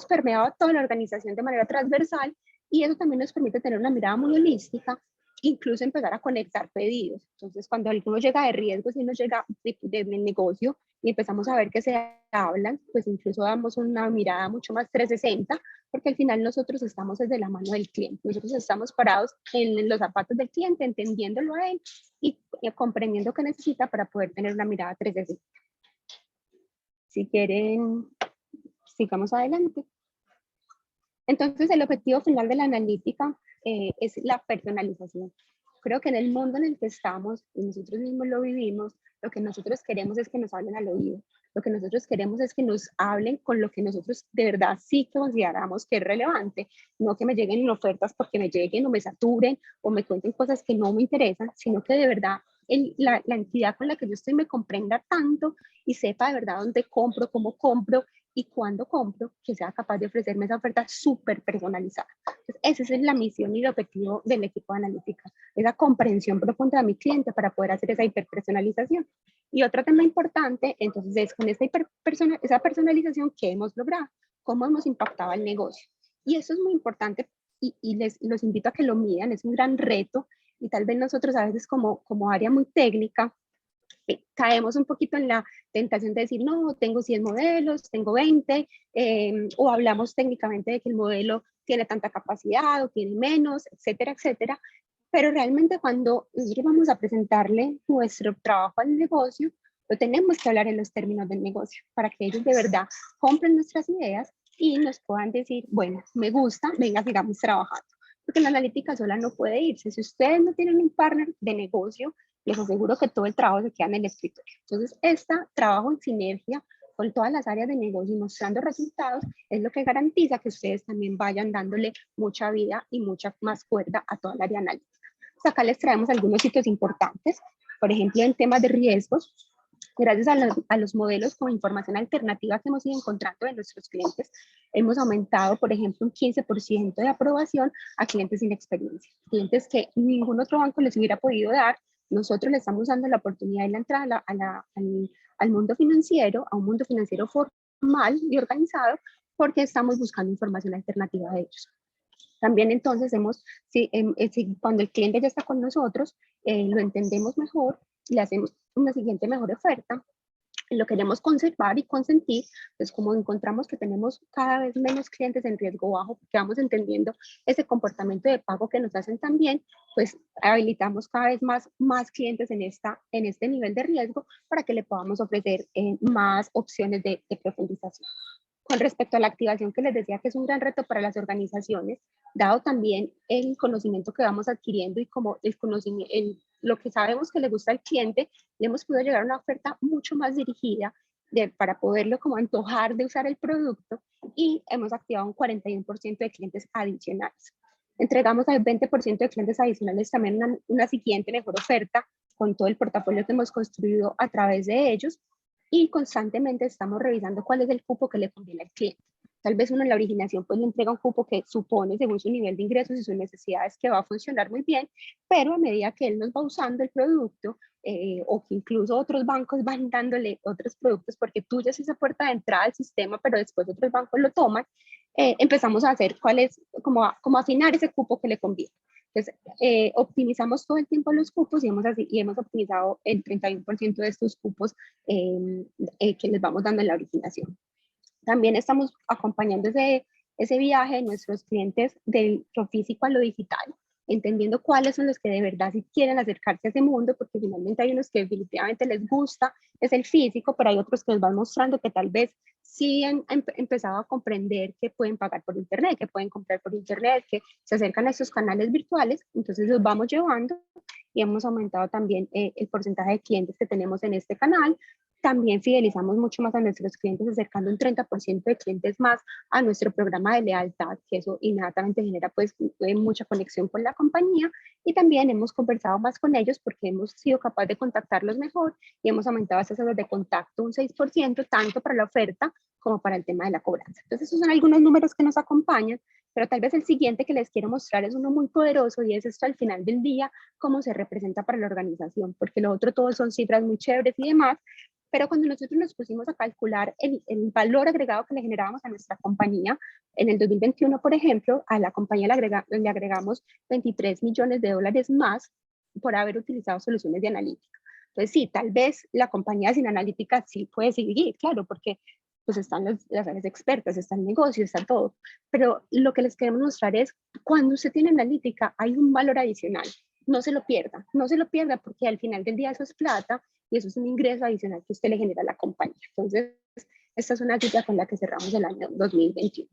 permeado toda la organización de manera transversal, y eso también nos permite tener una mirada muy holística, incluso empezar a conectar pedidos. Entonces, cuando alguno llega de riesgos y nos llega del negocio y empezamos a ver que se hablan, pues incluso damos una mirada mucho más 360, porque al final nosotros estamos desde la mano del cliente. Nosotros estamos parados en los zapatos del cliente, entendiéndolo a él y comprendiendo qué necesita para poder tener una mirada 360. Si quieren, sigamos adelante. Entonces, el objetivo final de la analítica es la personalización. Creo que en el mundo en el que estamos, y nosotros mismos lo vivimos, lo que nosotros queremos es que nos hablen al oído. Lo que nosotros queremos es que nos hablen con lo que nosotros de verdad sí consideramos que es relevante, no que me lleguen en ofertas porque me lleguen o me saturen o me cuenten cosas que no me interesan, sino que de verdad la entidad con la que yo estoy me comprenda tanto y sepa de verdad dónde compro, cómo compro y cuándo compro, que sea capaz de ofrecerme esa oferta súper personalizada. Entonces, esa es la misión y el objetivo del equipo de analítica, esa comprensión profunda de mi cliente para poder hacer esa hiperpersonalización. Y otro tema importante, entonces, es con esa personalización que hemos logrado, cómo hemos impactado al negocio. Y eso es muy importante y los invito a que lo midan, es un gran reto y tal vez nosotros a veces como área muy técnica, caemos un poquito en la tentación de decir, no, tengo 100 modelos, tengo 20, o hablamos técnicamente de que el modelo tiene tanta capacidad o tiene menos, etcétera, etcétera. Pero realmente cuando nosotros vamos a presentarle nuestro trabajo al negocio, lo tenemos que hablar en los términos del negocio para que ellos de verdad compren nuestras ideas y nos puedan decir, bueno, me gusta, venga, sigamos trabajando. Porque la analítica sola no puede irse. Si ustedes no tienen un partner de negocio, les aseguro que todo el trabajo se queda en el escritorio. Entonces, este trabajo en sinergia con todas las áreas de negocio y mostrando resultados es lo que garantiza que ustedes también vayan dándole mucha vida y mucha más cuerda a toda el área analítica. Entonces, acá les traemos algunos sitios importantes, por ejemplo, en temas de riesgos. Gracias a los modelos con información alternativa que hemos ido encontrando de nuestros clientes, hemos aumentado, por ejemplo, un 15% de aprobación a clientes sin experiencia. Clientes que ningún otro banco les hubiera podido dar. Nosotros les estamos dando la oportunidad de la entrada al mundo financiero, a un mundo financiero formal y organizado, porque estamos buscando información alternativa de ellos. También entonces cuando el cliente ya está con nosotros, lo entendemos mejor, le hacemos una siguiente mejor oferta, lo queremos conservar y consentir, pues como encontramos que tenemos cada vez menos clientes en riesgo bajo, porque vamos entendiendo ese comportamiento de pago que nos hacen también, pues habilitamos cada vez más clientes en este nivel de riesgo para que le podamos ofrecer más opciones de profundización. Con respecto a la activación que les decía que es un gran reto para las organizaciones, dado también el conocimiento que vamos adquiriendo y como lo que sabemos que le gusta al cliente, le hemos podido llegar a una oferta mucho más dirigida para poderlo como antojar de usar el producto y hemos activado un 41% de clientes adicionales. Entregamos al 20% de clientes adicionales también una siguiente mejor oferta con todo el portafolio que hemos construido a través de ellos y constantemente estamos revisando cuál es el cupo que le conviene al cliente. Tal vez uno en la originación pues le entrega un cupo que supone según su nivel de ingresos y sus necesidades que va a funcionar muy bien, pero a medida que él nos va usando el producto o que incluso otros bancos van dándole otros productos porque tú ya es esa puerta de entrada al sistema, pero después otros bancos lo toman, empezamos a hacer como afinar ese cupo que le conviene. Entonces, optimizamos todo el tiempo los cupos y hemos optimizado el 31% de estos cupos que les vamos dando en la originación. También estamos acompañando ese viaje de nuestros clientes de lo físico a lo digital, entendiendo cuáles son los que de verdad sí quieren acercarse a ese mundo, porque finalmente hay unos que definitivamente les gusta, es el físico, pero hay otros que les van mostrando que tal vez sí han empezado a comprender que pueden pagar por internet, que pueden comprar por internet, que se acercan a estos canales virtuales, entonces los vamos llevando y hemos aumentado también el porcentaje de clientes que tenemos en este canal. También fidelizamos mucho más a nuestros clientes, acercando un 30% de clientes más a nuestro programa de lealtad, que eso inmediatamente genera pues mucha conexión con la compañía, y también hemos conversado más con ellos porque hemos sido capaces de contactarlos mejor y hemos aumentado esas tasas de contacto un 6%, tanto para la oferta como para el tema de la cobranza. Entonces esos son algunos números que nos acompañan, pero tal vez el siguiente que les quiero mostrar es uno muy poderoso y es esto al final del día, cómo se representa para la organización, porque lo otro todo son cifras muy chéveres y demás, pero cuando nosotros nos pusimos a calcular el valor agregado que le generábamos a nuestra compañía, en el 2021, por ejemplo, a la compañía le agregamos $23 millones más por haber utilizado soluciones de analítica. Entonces, sí, tal vez la compañía sin analítica sí puede seguir, claro, porque pues están las áreas expertas, está el negocio, está todo. Pero lo que les queremos mostrar es, cuando usted tiene analítica, hay un valor adicional. No se lo pierda porque al final del día eso es plata y eso es un ingreso adicional que usted le genera a la compañía. Entonces, esta es una cita con la que cerramos el año 2021.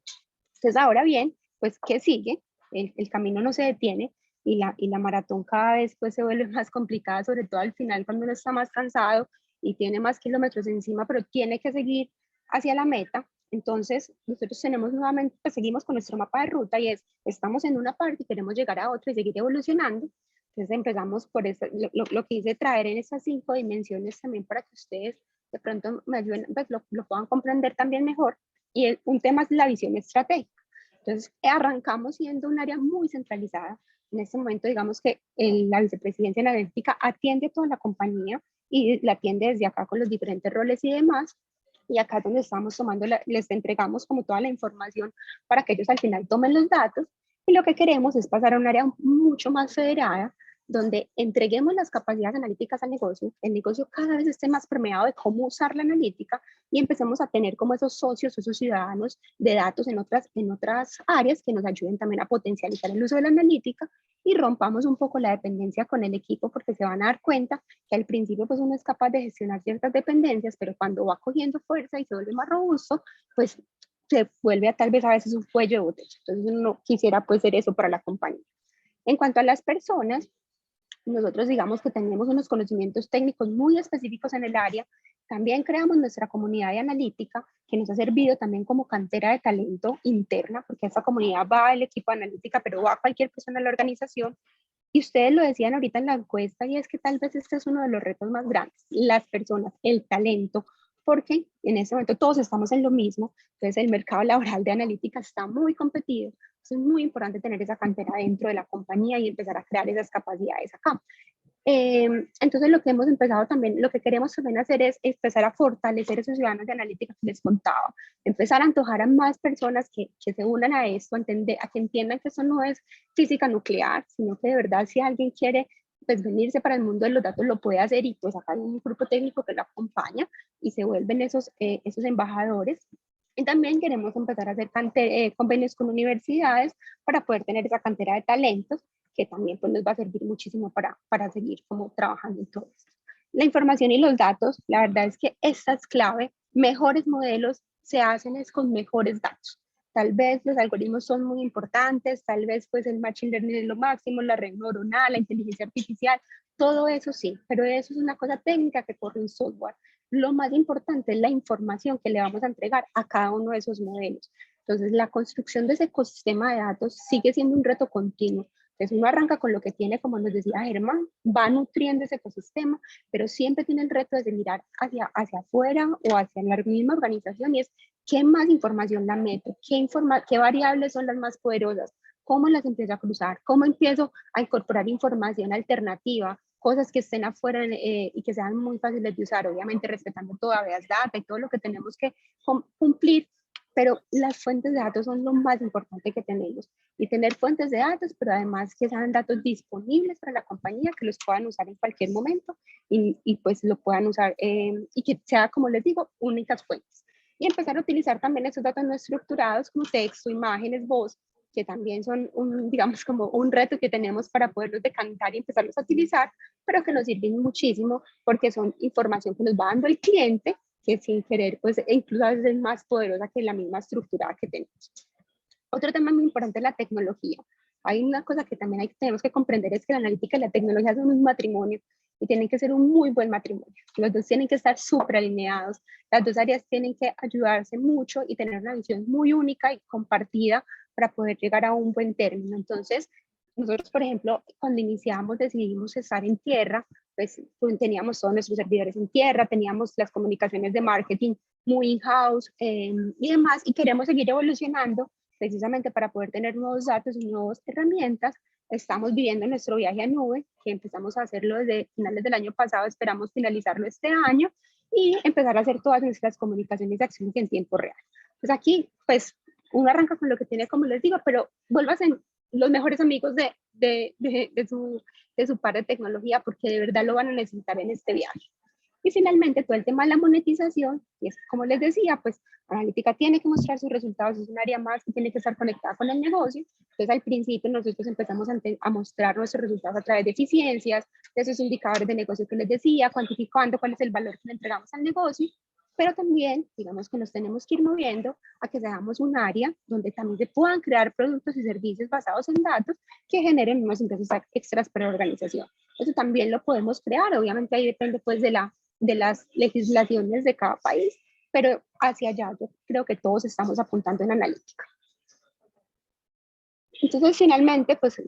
Entonces, ahora bien, pues, ¿qué sigue? El camino no se detiene y la maratón cada vez pues se vuelve más complicada, sobre todo al final cuando uno está más cansado y tiene más kilómetros encima, pero tiene que seguir hacia la meta. Entonces, nosotros tenemos nuevamente, pues seguimos con nuestro mapa de ruta y es, estamos en una parte y queremos llegar a otra y seguir evolucionando. Entonces empezamos por eso, lo que hice traer en esas 5 dimensiones también para que ustedes de pronto me ayuden, pues lo puedan comprender también mejor. Y un tema es la visión estratégica. Entonces arrancamos siendo un área muy centralizada. En este momento digamos que la vicepresidencia analítica atiende a toda la compañía y la atiende desde acá con los diferentes roles y demás. Y acá es donde estamos tomando, les entregamos como toda la información para que ellos al final tomen los datos. Y lo que queremos es pasar a un área mucho más federada, donde entreguemos las capacidades analíticas al negocio, el negocio cada vez esté más permeado de cómo usar la analítica y empecemos a tener como esos socios, esos ciudadanos de datos en otras áreas que nos ayuden también a potencializar el uso de la analítica y rompamos un poco la dependencia con el equipo, porque se van a dar cuenta que al principio pues uno es capaz de gestionar ciertas dependencias, pero cuando va cogiendo fuerza y se vuelve más robusto, pues se vuelve tal vez a veces un cuello de botella. Entonces uno quisiera pues ser eso para la compañía. En cuanto a las personas, nosotros digamos que tenemos unos conocimientos técnicos muy específicos en el área. También creamos nuestra comunidad de analítica, que nos ha servido también como cantera de talento interna, porque a esta comunidad va el equipo de analítica, pero va cualquier persona de la organización. Y ustedes lo decían ahorita en la encuesta, y es que tal vez este es uno de los retos más grandes, las personas, el talento, porque en este momento todos estamos en lo mismo, entonces el mercado laboral de analítica está muy competido. Es muy importante tener esa cantera dentro de la compañía y empezar a crear esas capacidades acá. Entonces lo que hemos empezado también, lo que queremos también hacer es empezar a fortalecer esos ciudadanos de analítica que les contaba, empezar a antojar a más personas que se unan a esto, a que entiendan que eso no es física nuclear, sino que de verdad si alguien quiere pues venirse para el mundo de los datos lo puede hacer y pues acá hay un grupo técnico que lo acompaña y se vuelven esos embajadores. Y también queremos empezar a hacer convenios con universidades para poder tener esa cantera de talentos que también pues, nos va a servir muchísimo para seguir como trabajando en todo esto. La información y los datos, la verdad es que esta es clave. Mejores modelos se hacen es con mejores datos. Tal vez los algoritmos son muy importantes, tal vez pues el machine learning es lo máximo, la red neuronal, la inteligencia artificial, todo eso sí, pero eso es una cosa técnica que corre en software. Lo más importante es la información que le vamos a entregar a cada uno de esos modelos. Entonces, la construcción de ese ecosistema de datos sigue siendo un reto continuo. Entonces, uno arranca con lo que tiene, como nos decía Germán, va nutriendo ese ecosistema, pero siempre tiene el reto de mirar hacia afuera o hacia la misma organización y es qué más información la meto, qué variables son las más poderosas, cómo las empiezo a cruzar, cómo empiezo a incorporar información alternativa, cosas que estén afuera y que sean muy fáciles de usar, obviamente respetando toda Base Data y todo lo que tenemos que cumplir, pero las fuentes de datos son lo más importante que tenemos. Y tener fuentes de datos, pero además que sean datos disponibles para la compañía, que los puedan usar en cualquier momento y pues lo puedan usar y que sea, como les digo, únicas fuentes. Y empezar a utilizar también esos datos no estructurados como texto, imágenes, voz, que también son, digamos, como un reto que tenemos para poderlos decantar y empezarlos a utilizar, pero que nos sirven muchísimo porque son información que nos va dando el cliente, que sin querer, pues incluso a veces es más poderosa que la misma estructura que tenemos. Otro tema muy importante es la tecnología. Hay una cosa que también tenemos que comprender, es que la analítica y la tecnología son un matrimonio y tienen que ser un muy buen matrimonio. Los dos tienen que estar súper alineados, las dos áreas tienen que ayudarse mucho y tener una visión muy única y compartida para poder llegar a un buen término. Entonces, nosotros, por ejemplo, cuando iniciamos decidimos estar en tierra, pues teníamos todos nuestros servidores en tierra, teníamos las comunicaciones de marketing muy in-house y demás, y queremos seguir evolucionando precisamente para poder tener nuevos datos y nuevas herramientas. Estamos viviendo nuestro viaje a nube, que empezamos a hacerlo desde finales del año pasado, esperamos finalizarlo este año y empezar a hacer todas nuestras comunicaciones de acción en tiempo real. Pues aquí, pues, uno arranca con lo que tiene, como les digo, pero vuélvanse los mejores amigos de su par de tecnología, porque de verdad lo van a necesitar en este viaje. Y finalmente, todo el tema de la monetización, y es como les decía, pues analítica tiene que mostrar sus resultados, es un área más que tiene que estar conectada con el negocio. Entonces, al principio nosotros empezamos a mostrar nuestros resultados a través de eficiencias, de esos indicadores de negocio que les decía, cuantificando cuál es el valor que le entregamos al negocio, pero también, digamos que nos tenemos que ir moviendo a que seamos un área donde también se puedan crear productos y servicios basados en datos que generen unos ingresos extras para la organización. Eso también lo podemos crear, obviamente ahí depende pues de la de las legislaciones de cada país, pero hacia allá yo creo que todos estamos apuntando en analítica. Entonces, finalmente, pues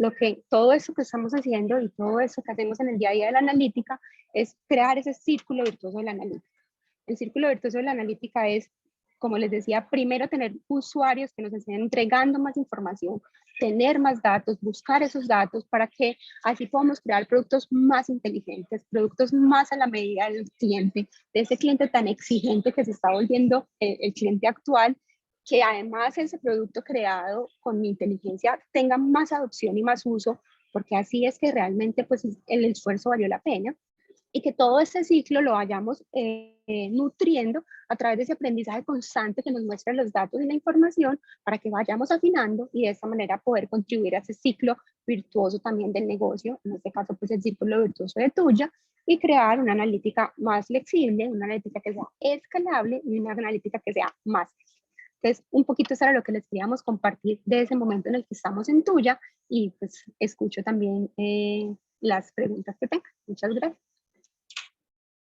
todo eso que estamos haciendo y todo eso que hacemos en el día a día de la analítica es crear ese círculo virtuoso de la analítica. El círculo virtuoso de la analítica es, como les decía, primero tener usuarios que nos estén entregando más información, tener más datos, buscar esos datos para que así podamos crear productos más inteligentes, productos más a la medida del cliente, de ese cliente tan exigente que se está volviendo el cliente actual, que además ese producto creado con inteligencia tenga más adopción y más uso, porque así es que realmente pues el esfuerzo valió la pena, y que todo ese ciclo lo vayamos nutriendo a través de ese aprendizaje constante que nos muestra los datos y la información para que vayamos afinando y de esta manera poder contribuir a ese ciclo virtuoso también del negocio, en este caso pues el círculo virtuoso de Tuya, y crear una analítica más flexible, una analítica que sea escalable y una analítica que sea más flexible. Entonces, un poquito eso era lo que les queríamos compartir de ese momento en el que estamos en Tuya, y pues escucho también las preguntas que tengan. Muchas gracias.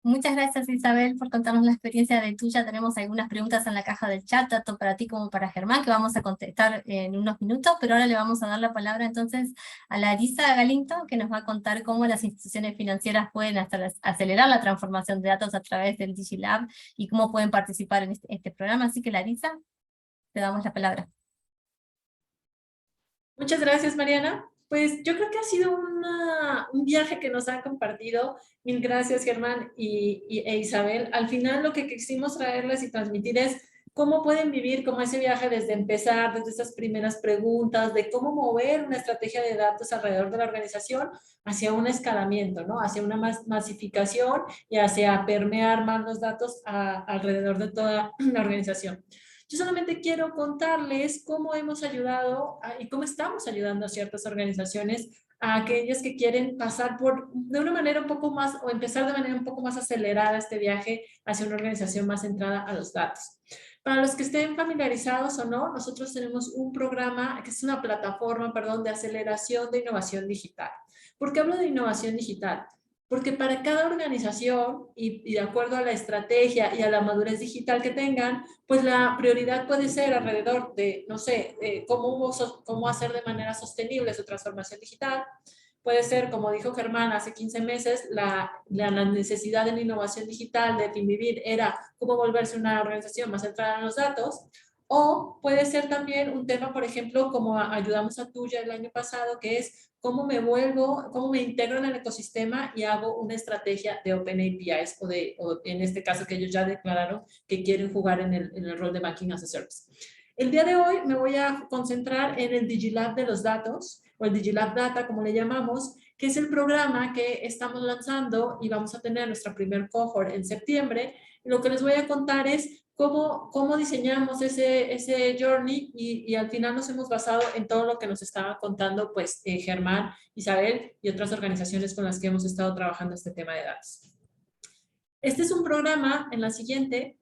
Muchas gracias, Isabel, por contarnos la experiencia de Tuya. Tenemos algunas preguntas en la caja del chat, tanto para ti como para Germán, que vamos a contestar en unos minutos, pero ahora le vamos a dar la palabra entonces a Larisa Galinto, que nos va a contar cómo las instituciones financieras pueden acelerar la transformación de datos a través del DigiLab y cómo pueden participar en este programa. Así que, Larisa, te damos la palabra. Muchas gracias, Mariana. Pues yo creo que ha sido un viaje que nos han compartido. Mil gracias, Germán e Isabel. Al final lo que quisimos traerles y transmitir es cómo pueden vivir como ese viaje desde empezar, desde esas primeras preguntas, de cómo mover una estrategia de datos alrededor de la organización hacia un escalamiento, ¿no? Hacia una masificación y hacia permear más los datos alrededor de toda la organización. Yo solamente quiero contarles cómo hemos ayudado y cómo estamos ayudando a ciertas organizaciones, a aquellas que quieren pasar de una manera un poco más, o empezar de manera un poco más acelerada este viaje hacia una organización más centrada a los datos. Para los que estén familiarizados o no, nosotros tenemos un programa, que es una plataforma, perdón, de aceleración de innovación digital. ¿Por qué hablo de innovación digital? Porque para cada organización y de acuerdo a la estrategia y a la madurez digital que tengan, pues la prioridad puede ser alrededor de, no sé, cómo hacer de manera sostenible su transformación digital. Puede ser, como dijo Germán hace 15 meses, la necesidad de la innovación digital de Finvivir era cómo volverse una organización más centrada en los datos. O puede ser también un tema, por ejemplo, como ayudamos a Tuya el año pasado, que es cómo me integro en el ecosistema y hago una estrategia de Open APIs o en este caso que ellos ya declararon que quieren jugar en el rol de Banking as a Service. El día de hoy me voy a concentrar en el DigiLab de los datos, o el DigiLab Data, como le llamamos, que es el programa que estamos lanzando y vamos a tener nuestra primer cohort en septiembre. Lo que les voy a contar es cómo diseñamos ese journey y al final nos hemos basado en todo lo que nos estaba contando pues Germán, Isabel y otras organizaciones con las que hemos estado trabajando este tema de datos. Este es un programa, en la siguiente,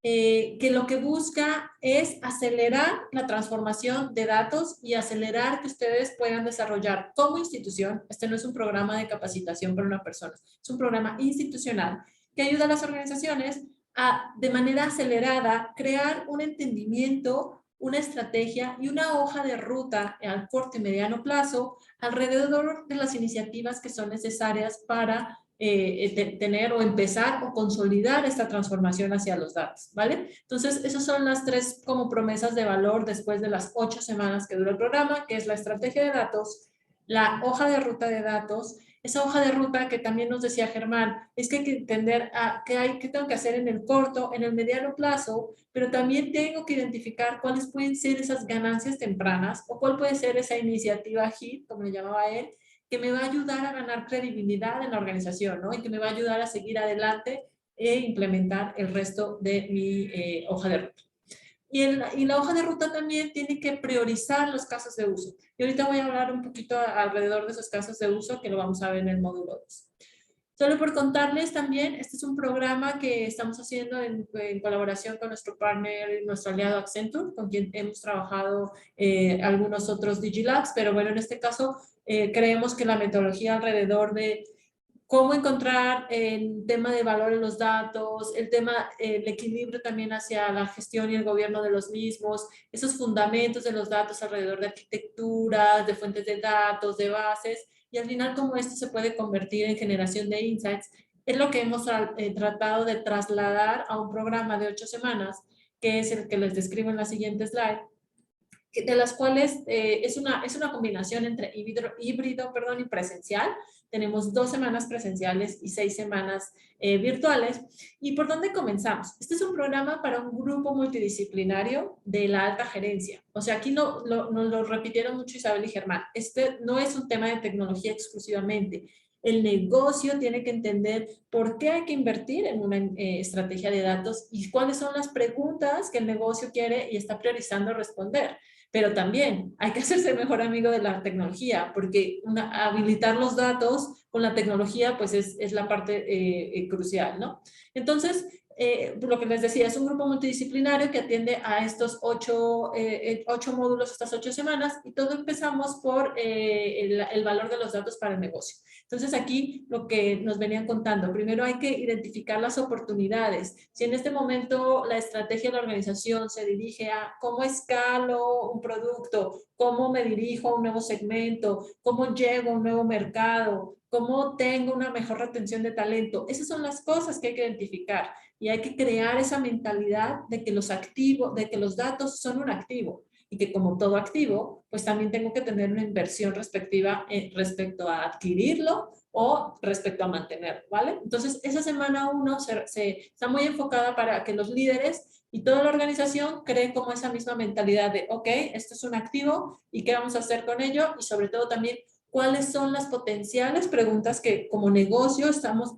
que lo que busca es acelerar la transformación de datos y acelerar que ustedes puedan desarrollar como institución. Este no es un programa de capacitación para una persona, es un programa institucional que ayuda a las organizaciones a, de manera acelerada, crear un entendimiento, una estrategia y una hoja de ruta al corto y mediano plazo alrededor de las iniciativas que son necesarias para tener o empezar o consolidar esta transformación hacia los datos, ¿vale? Entonces, esas son las 3 como promesas de valor después de las 8 semanas que dura el programa, que es la estrategia de datos, la hoja de ruta de datos, esa hoja de ruta que también nos decía Germán, es que hay que entender qué tengo que hacer en el corto, en el mediano plazo, pero también tengo que identificar cuáles pueden ser esas ganancias tempranas o cuál puede ser esa iniciativa HIT, como le llamaba él, que me va a ayudar a ganar credibilidad en la organización, ¿no? Y que me va a ayudar a seguir adelante e implementar el resto de mi hoja de ruta. Y la hoja de ruta también tiene que priorizar los casos de uso. Y ahorita voy a hablar un poquito alrededor de esos casos de uso que lo vamos a ver en el módulo 2. Solo por contarles también, este es un programa que estamos haciendo en colaboración con nuestro partner, nuestro aliado Accenture, con quien hemos trabajado algunos otros DigiLabs, pero bueno, en este caso creemos que la metodología alrededor de cómo encontrar el tema de valor en los datos, el equilibrio también hacia la gestión y el gobierno de los mismos, esos fundamentos de los datos alrededor de arquitecturas, de fuentes de datos, de bases, y al final cómo esto se puede convertir en generación de insights. Es lo que hemos tratado de trasladar a un programa de 8 semanas, que es el que les describo en la siguiente slide, de las cuales es una combinación entre híbrido y presencial. Tenemos 2 semanas presenciales y 6 semanas virtuales. ¿Y por dónde comenzamos? Este es un programa para un grupo multidisciplinario de la alta gerencia. O sea, aquí nos lo repitieron mucho Isabel y Germán. Este no es un tema de tecnología exclusivamente. El negocio tiene que entender por qué hay que invertir en una estrategia de datos y cuáles son las preguntas que el negocio quiere y está priorizando responder. Pero también hay que hacerse mejor amigo de la tecnología, porque habilitar los datos con la tecnología pues es la parte crucial, ¿no? Entonces, lo que les decía, es un grupo multidisciplinario que atiende a estos 8 módulos, estas 8 semanas, y todo empezamos por el valor de los datos para el negocio. Entonces aquí lo que nos venían contando, primero hay que identificar las oportunidades. Si en este momento la estrategia de la organización se dirige a cómo escalo un producto, cómo me dirijo a un nuevo segmento, cómo llego a un nuevo mercado, cómo tengo una mejor retención de talento, esas son las cosas que hay que identificar y hay que crear esa mentalidad de que los datos son un activo. Y que como todo activo, pues también tengo que tener una inversión respectiva respecto a adquirirlo o respecto a mantenerlo, ¿vale? Entonces, esa semana 1 está muy enfocada para que los líderes y toda la organización creen como esa misma mentalidad de, ok, esto es un activo y qué vamos a hacer con ello y sobre todo también cuáles son las potenciales preguntas que como negocio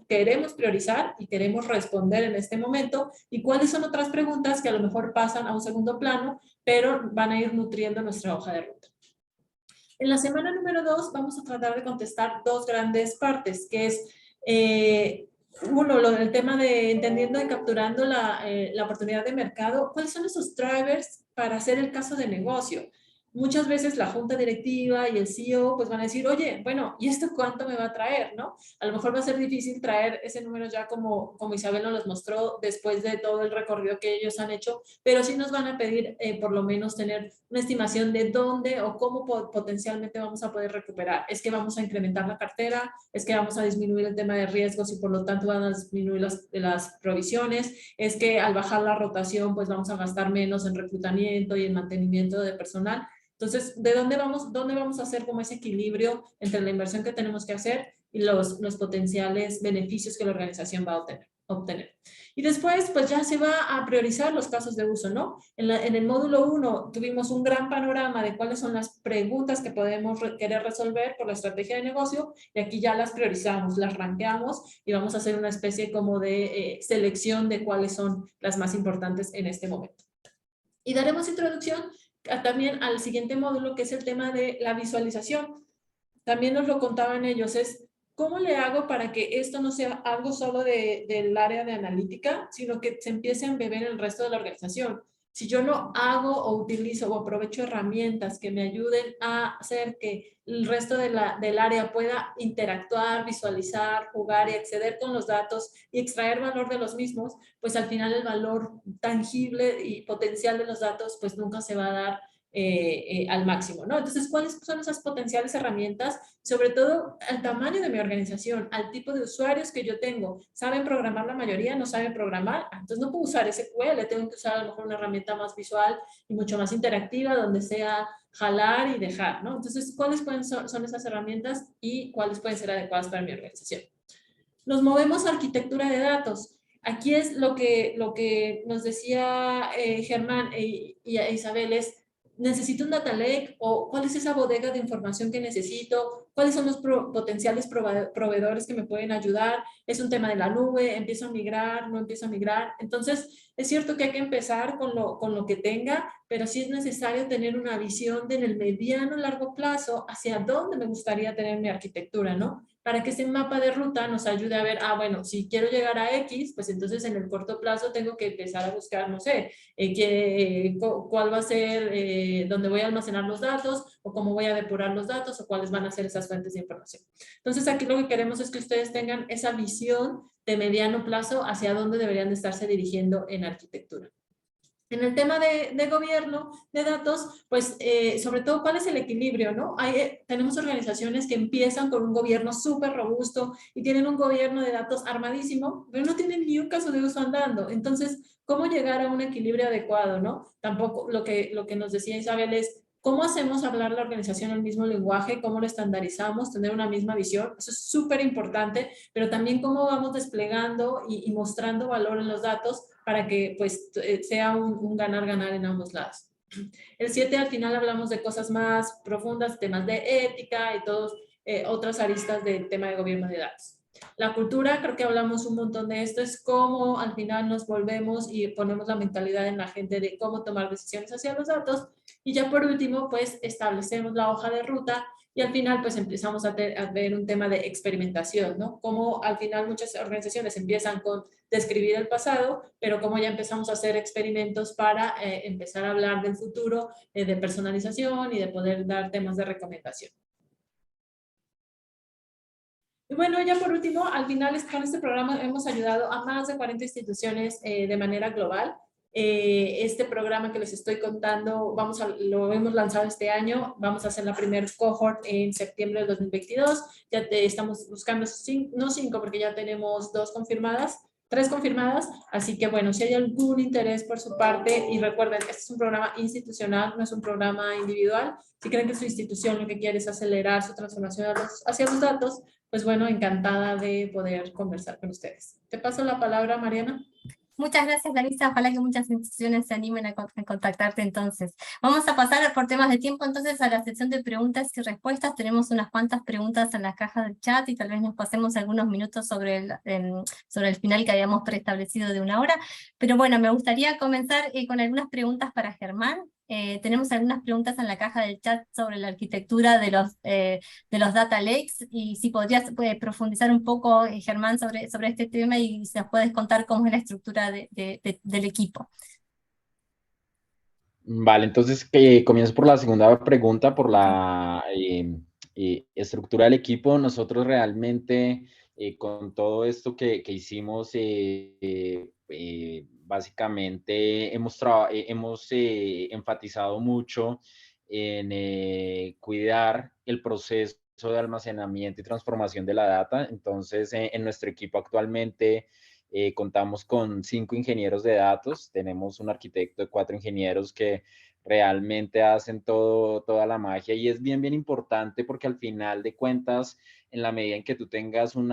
queremos priorizar y queremos responder en este momento y cuáles son otras preguntas que a lo mejor pasan a un segundo plano, pero van a ir nutriendo nuestra hoja de ruta. En la semana número 2 vamos a tratar de contestar 2 grandes partes, que es uno, lo del tema de entendiendo y capturando la oportunidad de mercado. ¿Cuáles son esos drivers para hacer el caso de negocio? Muchas veces la junta directiva y el CEO pues van a decir, oye, bueno, ¿y esto cuánto me va a traer? ¿No? A lo mejor va a ser difícil traer ese número ya como Isabel nos los mostró después de todo el recorrido que ellos han hecho, pero sí nos van a pedir por lo menos tener una estimación de dónde o cómo potencialmente vamos a poder recuperar. Es que vamos a incrementar la cartera, es que vamos a disminuir el tema de riesgos y por lo tanto van a disminuir las provisiones, es que al bajar la rotación pues vamos a gastar menos en reclutamiento y en mantenimiento de personal. Entonces, dónde vamos a hacer como ese equilibrio entre la inversión que tenemos que hacer y los potenciales beneficios que la organización va a obtener? Y después, pues ya se va a priorizar los casos de uso, ¿no? En el módulo 1 tuvimos un gran panorama de cuáles son las preguntas que podemos querer resolver por la estrategia de negocio y aquí ya las priorizamos, las rankeamos y vamos a hacer una especie como de selección de cuáles son las más importantes en este momento. Y daremos introducción también al siguiente módulo, que es el tema de la visualización. También nos lo contaban ellos, es ¿cómo le hago para que esto no sea algo solo del área de analítica, sino que se empiece a embeber en el resto de la organización? Si yo no hago o utilizo o aprovecho herramientas que me ayuden a hacer que el resto del área pueda interactuar, visualizar, jugar y acceder con los datos y extraer valor de los mismos, pues al final el valor tangible y potencial de los datos pues nunca se va a dar al máximo, ¿no? Entonces, ¿cuáles son esas potenciales herramientas? Sobre todo al tamaño de mi organización, al tipo de usuarios que yo tengo. ¿Saben programar la mayoría? ¿No saben programar? Entonces no puedo usar SQL, tengo que usar a lo mejor una herramienta más visual y mucho más interactiva donde sea jalar y dejar, ¿no? Entonces, ¿cuáles son esas herramientas y cuáles pueden ser adecuadas para mi organización? Nos movemos a arquitectura de datos. Aquí es lo que nos decía Germán y Isabel es ¿necesito un data lake? ¿O cuál es esa bodega de información que necesito? ¿Cuáles son los potenciales proveedores que me pueden ayudar? ¿Es un tema de la nube? ¿Empiezo a migrar? ¿No empiezo a migrar? Entonces, es cierto que hay que empezar con lo que tenga, pero sí es necesario tener una visión en el mediano y largo plazo hacia dónde me gustaría tener mi arquitectura, ¿no? para que ese mapa de ruta nos ayude a ver, bueno, si quiero llegar a X, pues entonces en el corto plazo tengo que empezar a buscar, no sé, cuál va a ser, dónde voy a almacenar los datos, o cómo voy a depurar los datos, o cuáles van a ser esas fuentes de información. Entonces aquí lo que queremos es que ustedes tengan esa visión de mediano plazo hacia dónde deberían de estarse dirigiendo en arquitectura. En el tema de gobierno de datos, pues sobre todo, ¿cuál es el equilibrio, no? Tenemos organizaciones que empiezan con un gobierno súper robusto y tienen un gobierno de datos armadísimo, pero no tienen ni un caso de uso andando. Entonces, ¿cómo llegar a un equilibrio adecuado, no? Tampoco, lo que nos decía Isabel es, ¿cómo hacemos hablar la organización el mismo lenguaje? ¿Cómo lo estandarizamos? Tener una misma visión. Eso es súper importante, pero también cómo vamos desplegando y mostrando valor en los datos para que pues sea un ganar-ganar en ambos lados. El 7 al final hablamos de cosas más profundas, temas de ética y todas otras aristas del tema de gobierno de datos. La cultura, creo que hablamos un montón de esto, es cómo al final nos volvemos y ponemos la mentalidad en la gente de cómo tomar decisiones hacia los datos. Y ya por último, pues establecemos la hoja de ruta y al final pues empezamos a ver un tema de experimentación, ¿no? Como al final muchas organizaciones empiezan con describir el pasado, pero como ya empezamos a hacer experimentos para empezar a hablar del futuro, de personalización y de poder dar temas de recomendación. Y bueno, ya por último, al final con este programa hemos ayudado a más de 40 instituciones de manera global. Este programa que les estoy contando, lo hemos lanzado este año, vamos a hacer la primer cohort en septiembre del 2022, ya estamos buscando no 5 porque ya tenemos 3 confirmadas, así que bueno, si hay algún interés por su parte, y recuerden, este es un programa institucional, no es un programa individual, si creen que su institución lo que quiere es acelerar su transformación hacia los datos, pues bueno, encantada de poder conversar con ustedes. Te paso la palabra, Mariana. Muchas gracias, Larisa. Ojalá que muchas instituciones se animen a contactarte entonces. Vamos a pasar por temas de tiempo entonces a la sección de preguntas y respuestas. Tenemos unas cuantas preguntas en la caja del chat y tal vez nos pasemos algunos minutos sobre el final que habíamos preestablecido de 1 hora. Pero bueno, me gustaría comenzar con algunas preguntas para Germán. Tenemos algunas preguntas en la caja del chat sobre la arquitectura de los data lakes, y si podrías profundizar un poco, Germán, sobre este tema, y si nos puedes contar cómo es la estructura del equipo. Vale, entonces comienzo por la segunda pregunta, por la estructura del equipo. Nosotros realmente con todo esto que hicimos, básicamente hemos enfatizado mucho en cuidar el proceso de almacenamiento y transformación de la data. Entonces, en nuestro equipo actualmente contamos con 5 ingenieros de datos, tenemos un arquitecto de 4 ingenieros que realmente hacen toda la magia, y es bien importante porque al final de cuentas, en la medida en que tú tengas un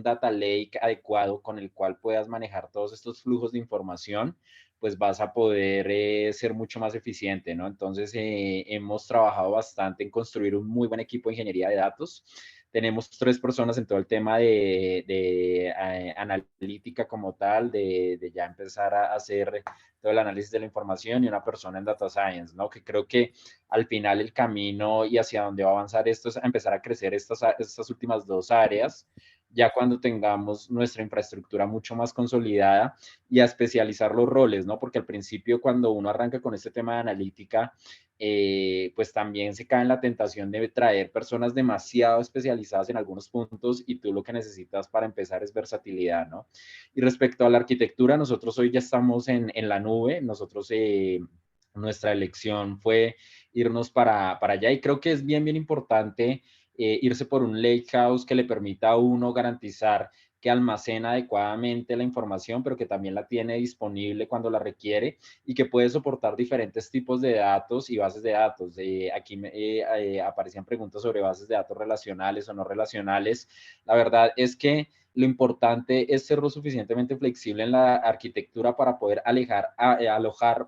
data lake adecuado con el cual puedas manejar todos estos flujos de información, pues vas a poder ser mucho más eficiente, ¿no? Entonces, hemos trabajado bastante en construir un muy buen equipo de ingeniería de datos. Tenemos 3 personas en todo el tema de analítica como tal, de ya empezar a hacer todo el análisis de la información, y una persona en data science, ¿no? Que creo que al final el camino y hacia dónde va a avanzar esto es a empezar a crecer estas últimas 2 áreas, ya cuando tengamos nuestra infraestructura mucho más consolidada, y a especializar los roles, ¿no? Porque al principio, cuando uno arranca con este tema de analítica, pues también se cae en la tentación de traer personas demasiado especializadas en algunos puntos, y tú lo que necesitas para empezar es versatilidad, ¿no? Y respecto a la arquitectura, nosotros hoy ya estamos en la nube. Nosotros, nuestra elección fue irnos para allá, y creo que es bien importante irse por un lakehouse que le permita a uno garantizar que almacena adecuadamente la información, pero que también la tiene disponible cuando la requiere, y que puede soportar diferentes tipos de datos y bases de datos. Aquí aparecían preguntas sobre bases de datos relacionales o no relacionales. La verdad es que lo importante es ser lo suficientemente flexible en la arquitectura para poder alojar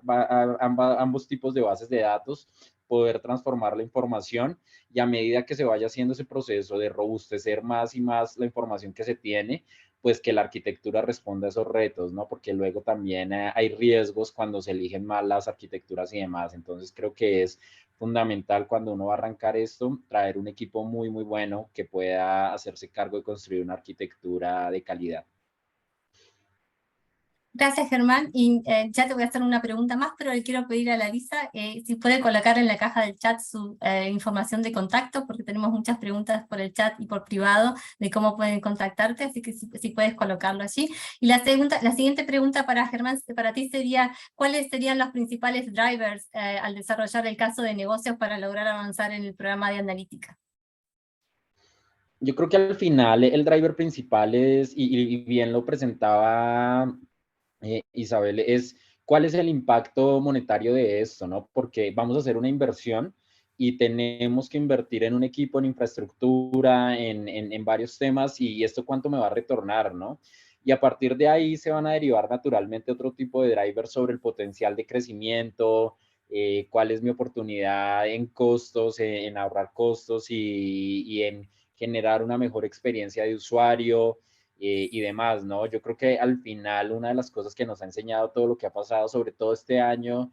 ambos tipos de bases de datos, poder transformar la información, y a medida que se vaya haciendo ese proceso de robustecer más y más la información que se tiene, pues que la arquitectura responda a esos retos, ¿no? Porque luego también hay riesgos cuando se eligen mal las arquitecturas y demás. Entonces creo que es fundamental cuando uno va a arrancar esto, traer un equipo muy, muy bueno que pueda hacerse cargo de construir una arquitectura de calidad. Gracias, Germán. Y ya te voy a hacer una pregunta más, pero le quiero pedir a Larisa si puede colocar en la caja del chat su información de contacto, porque tenemos muchas preguntas por el chat y por privado de cómo pueden contactarte, así que si puedes colocarlo allí. Y la siguiente pregunta para Germán, para ti sería, ¿cuáles serían los principales drivers al desarrollar el caso de negocios para lograr avanzar en el programa de analítica? Yo creo que al final el driver principal es, y bien lo presentaba Isabel, es cuál es el impacto monetario de esto, ¿no? Porque vamos a hacer una inversión y tenemos que invertir en un equipo, en infraestructura, en varios temas, y esto cuánto me va a retornar, ¿no? Y a partir de ahí se van a derivar naturalmente otro tipo de drivers sobre el potencial de crecimiento, cuál es mi oportunidad en costos, en ahorrar costos y en generar una mejor experiencia de usuario, y demás, ¿no? Yo creo que al final una de las cosas que nos ha enseñado todo lo que ha pasado, sobre todo este año,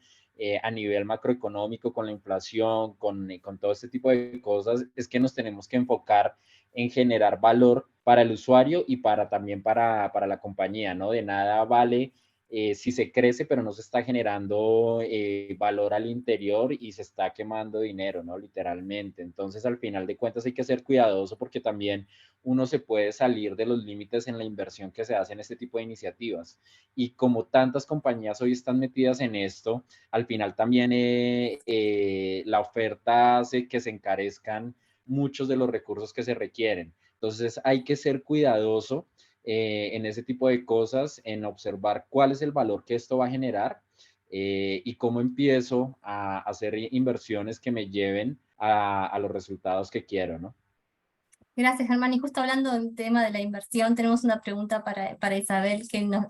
a nivel macroeconómico, con la inflación, con todo este tipo de cosas, es que nos tenemos que enfocar en generar valor para el usuario y también para la compañía, ¿no? De nada vale si se crece, pero no se está generando valor al interior y se está quemando dinero, ¿no? Literalmente. Entonces, al final de cuentas, hay que ser cuidadoso porque también uno se puede salir de los límites en la inversión que se hace en este tipo de iniciativas. Y como tantas compañías hoy están metidas en esto, al final también la oferta hace que se encarezcan muchos de los recursos que se requieren. Entonces, hay que ser cuidadoso en ese tipo de cosas, en observar cuál es el valor que esto va a generar y cómo empiezo a hacer inversiones que me lleven a los resultados que quiero, ¿no? Gracias, Germán. Y justo hablando del tema de la inversión, tenemos una pregunta para Isabel,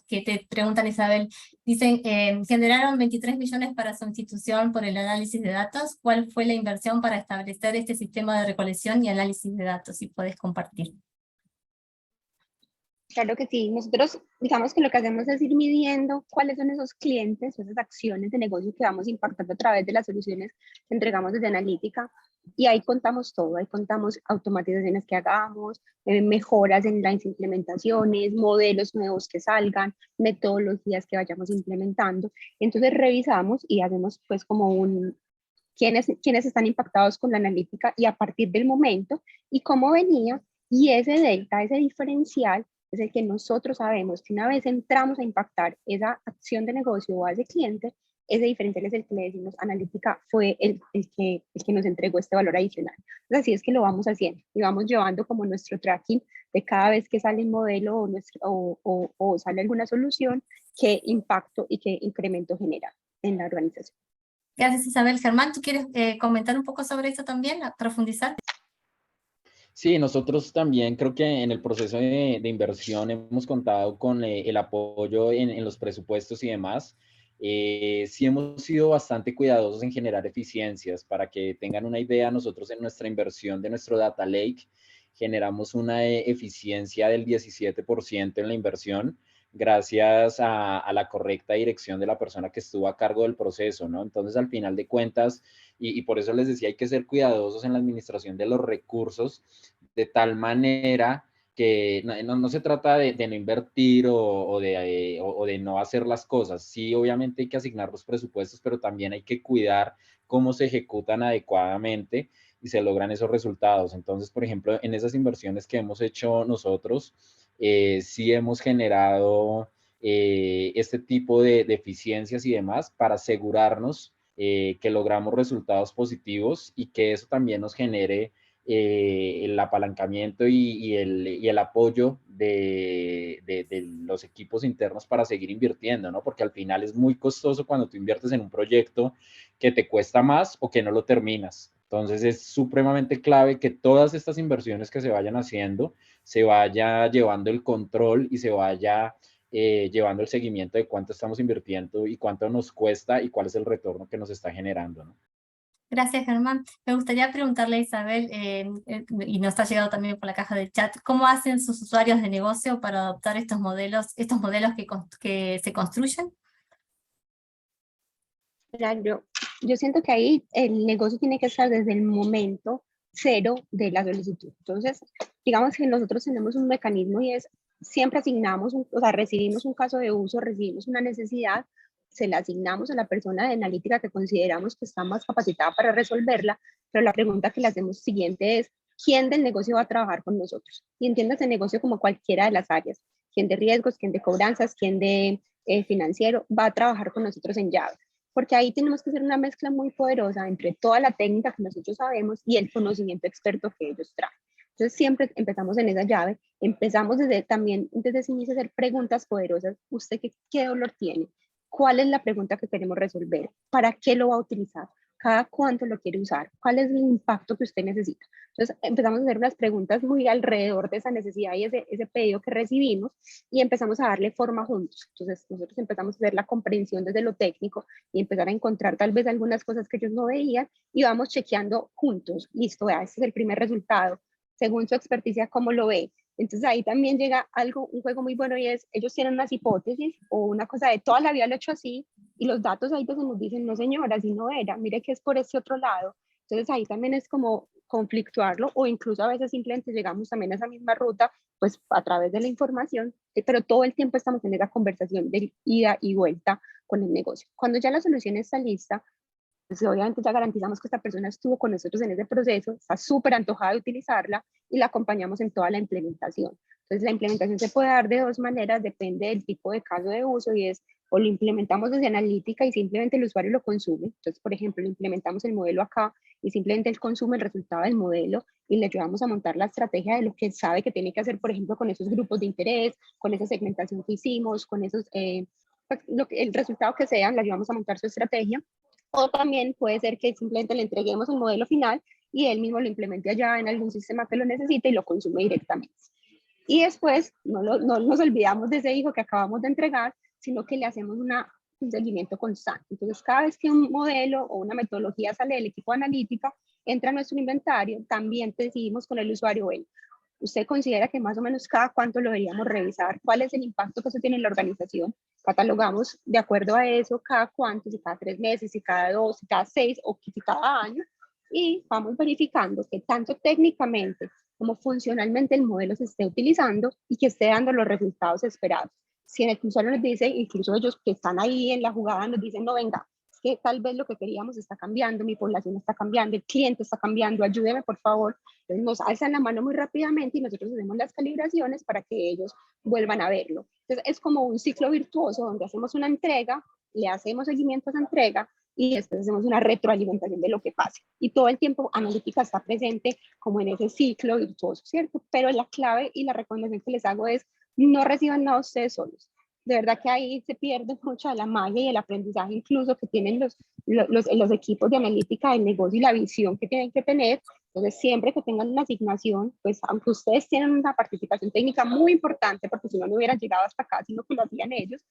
que te preguntan, Isabel. Dicen, generaron 23 millones para su institución por el análisis de datos. ¿Cuál fue la inversión para establecer este sistema de recolección y análisis de datos? Si puedes compartir. Claro que sí, nosotros digamos que lo que hacemos es ir midiendo cuáles son esos clientes, esas acciones de negocio que vamos impactando a través de las soluciones que entregamos desde analítica, y ahí contamos todo, ahí contamos automatizaciones que hagamos, mejoras en las implementaciones, modelos nuevos que salgan, metodologías que vayamos implementando. Entonces revisamos y hacemos pues como quiénes están impactados con la analítica y a partir del momento y cómo venía, y ese delta, ese diferencial es el que nosotros sabemos que una vez entramos a impactar esa acción de negocio o a ese cliente, ese diferencial es el que le decimos analítica fue el que nos entregó este valor adicional. Entonces, así es que lo vamos haciendo y vamos llevando como nuestro tracking de cada vez que sale un modelo o sale alguna solución, qué impacto y qué incremento genera en la organización. Gracias, Isabel. Germán, ¿tú quieres comentar un poco sobre eso también, profundizar? Sí, nosotros también creo que en el proceso de inversión hemos contado con el apoyo en los presupuestos y demás. Sí hemos sido bastante cuidadosos en generar eficiencias. Para que tengan una idea, nosotros en nuestra inversión de nuestro Data Lake generamos una eficiencia del 17% en la inversión gracias a la correcta dirección de la persona que estuvo a cargo del proceso, ¿no? Entonces, al final de cuentas, y por eso les decía, hay que ser cuidadosos en la administración de los recursos, de tal manera que no se trata de no invertir o de no hacer las cosas. Sí, obviamente hay que asignar los presupuestos, pero también hay que cuidar cómo se ejecutan adecuadamente y se logran esos resultados. Entonces, por ejemplo, en esas inversiones que hemos hecho nosotros, sí hemos generado este tipo de eficiencias y demás para asegurarnos que logramos resultados positivos y que eso también nos genere el apalancamiento y el apoyo de los equipos internos para seguir invirtiendo, ¿no? Porque al final es muy costoso cuando tú inviertes en un proyecto que te cuesta más o que no lo terminas. Entonces es supremamente clave que todas estas inversiones que se vayan haciendo se vaya llevando el control y se vaya llevando el seguimiento de cuánto estamos invirtiendo y cuánto nos cuesta y cuál es el retorno que nos está generando, ¿no? Gracias, Germán. Me gustaría preguntarle a Isabel, y nos ha llegado también por la caja del chat, ¿cómo hacen sus usuarios de negocio para adoptar estos modelos que se construyen? Mira, yo siento que ahí el negocio tiene que estar desde el momento cero de la solicitud. Entonces, digamos que nosotros tenemos un mecanismo y es, siempre asignamos, o sea, recibimos un caso de uso, recibimos una necesidad, se la asignamos a la persona de analítica que consideramos que está más capacitada para resolverla, pero la pregunta que le hacemos siguiente es, ¿quién del negocio va a trabajar con nosotros? Y entiendas el negocio como cualquiera de las áreas, quién de riesgos, quién de cobranzas, quién de financiero, va a trabajar con nosotros en llave, porque ahí tenemos que hacer una mezcla muy poderosa entre toda la técnica que nosotros sabemos y el conocimiento experto que ellos traen. Entonces siempre empezamos en esa llave, empezamos también desde ese inicio a hacer preguntas poderosas. ¿Usted qué dolor tiene? ¿Cuál es la pregunta que queremos resolver? ¿Para qué lo va a utilizar? ¿Cada cuánto lo quiere usar? ¿Cuál es el impacto que usted necesita? Entonces empezamos a hacer unas preguntas muy alrededor de esa necesidad y ese pedido que recibimos y empezamos a darle forma juntos. Entonces nosotros empezamos a hacer la comprensión desde lo técnico y empezar a encontrar tal vez algunas cosas que ellos no veían y vamos chequeando juntos. Listo, vea, este es el primer resultado. Según su experticia, ¿cómo lo ve? Entonces ahí también llega un juego muy bueno y es, ellos tienen unas hipótesis o una cosa de toda la vida lo he hecho así y los datos ahí pues nos dicen, no señora, así no era, mire que es por ese otro lado. Entonces ahí también es como conflictuarlo o incluso a veces simplemente llegamos también a esa misma ruta pues a través de la información, pero todo el tiempo estamos en esa conversación de ida y vuelta con el negocio. Cuando ya la solución está lista, pues obviamente ya garantizamos que esta persona estuvo con nosotros en ese proceso, está súper antojada de utilizarla y la acompañamos en toda la implementación. Entonces la implementación se puede dar de dos maneras, depende del tipo de caso de uso y es o lo implementamos desde analítica y simplemente el usuario lo consume. Entonces, por ejemplo, lo implementamos el modelo acá y simplemente él consume el resultado del modelo y le ayudamos a montar la estrategia de lo que sabe que tiene que hacer, por ejemplo, con esos grupos de interés, con esa segmentación que hicimos, con esos, el resultado que sea, le ayudamos a montar su estrategia. O también puede ser que simplemente le entreguemos el modelo final y él mismo lo implemente allá en algún sistema que lo necesite y lo consume directamente. Y después no nos olvidamos de ese hijo que acabamos de entregar, sino que le hacemos un seguimiento constante. Entonces, cada vez que un modelo o una metodología sale del equipo de analítica, entra a nuestro inventario, también decidimos con el usuario, bueno, ¿usted considera que más o menos cada cuánto lo deberíamos revisar? ¿Cuál es el impacto que eso tiene en la organización? Catalogamos de acuerdo a eso cada cuánto, si cada 3 meses, si cada 2, si cada 6 o si cada año. Y vamos verificando que tanto técnicamente como funcionalmente el modelo se esté utilizando y que esté dando los resultados esperados. Si en el usuario nos dice, incluso ellos que están ahí en la jugada nos dicen, no, venga, es que tal vez lo que queríamos está cambiando, mi población está cambiando, el cliente está cambiando, ayúdeme por favor. Entonces nos alzan la mano muy rápidamente y nosotros hacemos las calibraciones para que ellos vuelvan a verlo. Entonces es como un ciclo virtuoso donde hacemos una entrega, le hacemos seguimiento a esa entrega y después hacemos una retroalimentación de lo que pase. Y todo el tiempo analítica está presente como en ese ciclo virtuoso, ¿cierto? Pero la clave y la recomendación que les hago es no reciban nada ustedes solos. De verdad que ahí se pierde mucha de la magia y el aprendizaje incluso que tienen los equipos de analítica del negocio y la visión que tienen que tener. Entonces, siempre que tengan una asignación, pues aunque ustedes tienen una participación técnica muy importante, porque si no, no hubieran llegado hasta acá, sino que lo hacían ellos,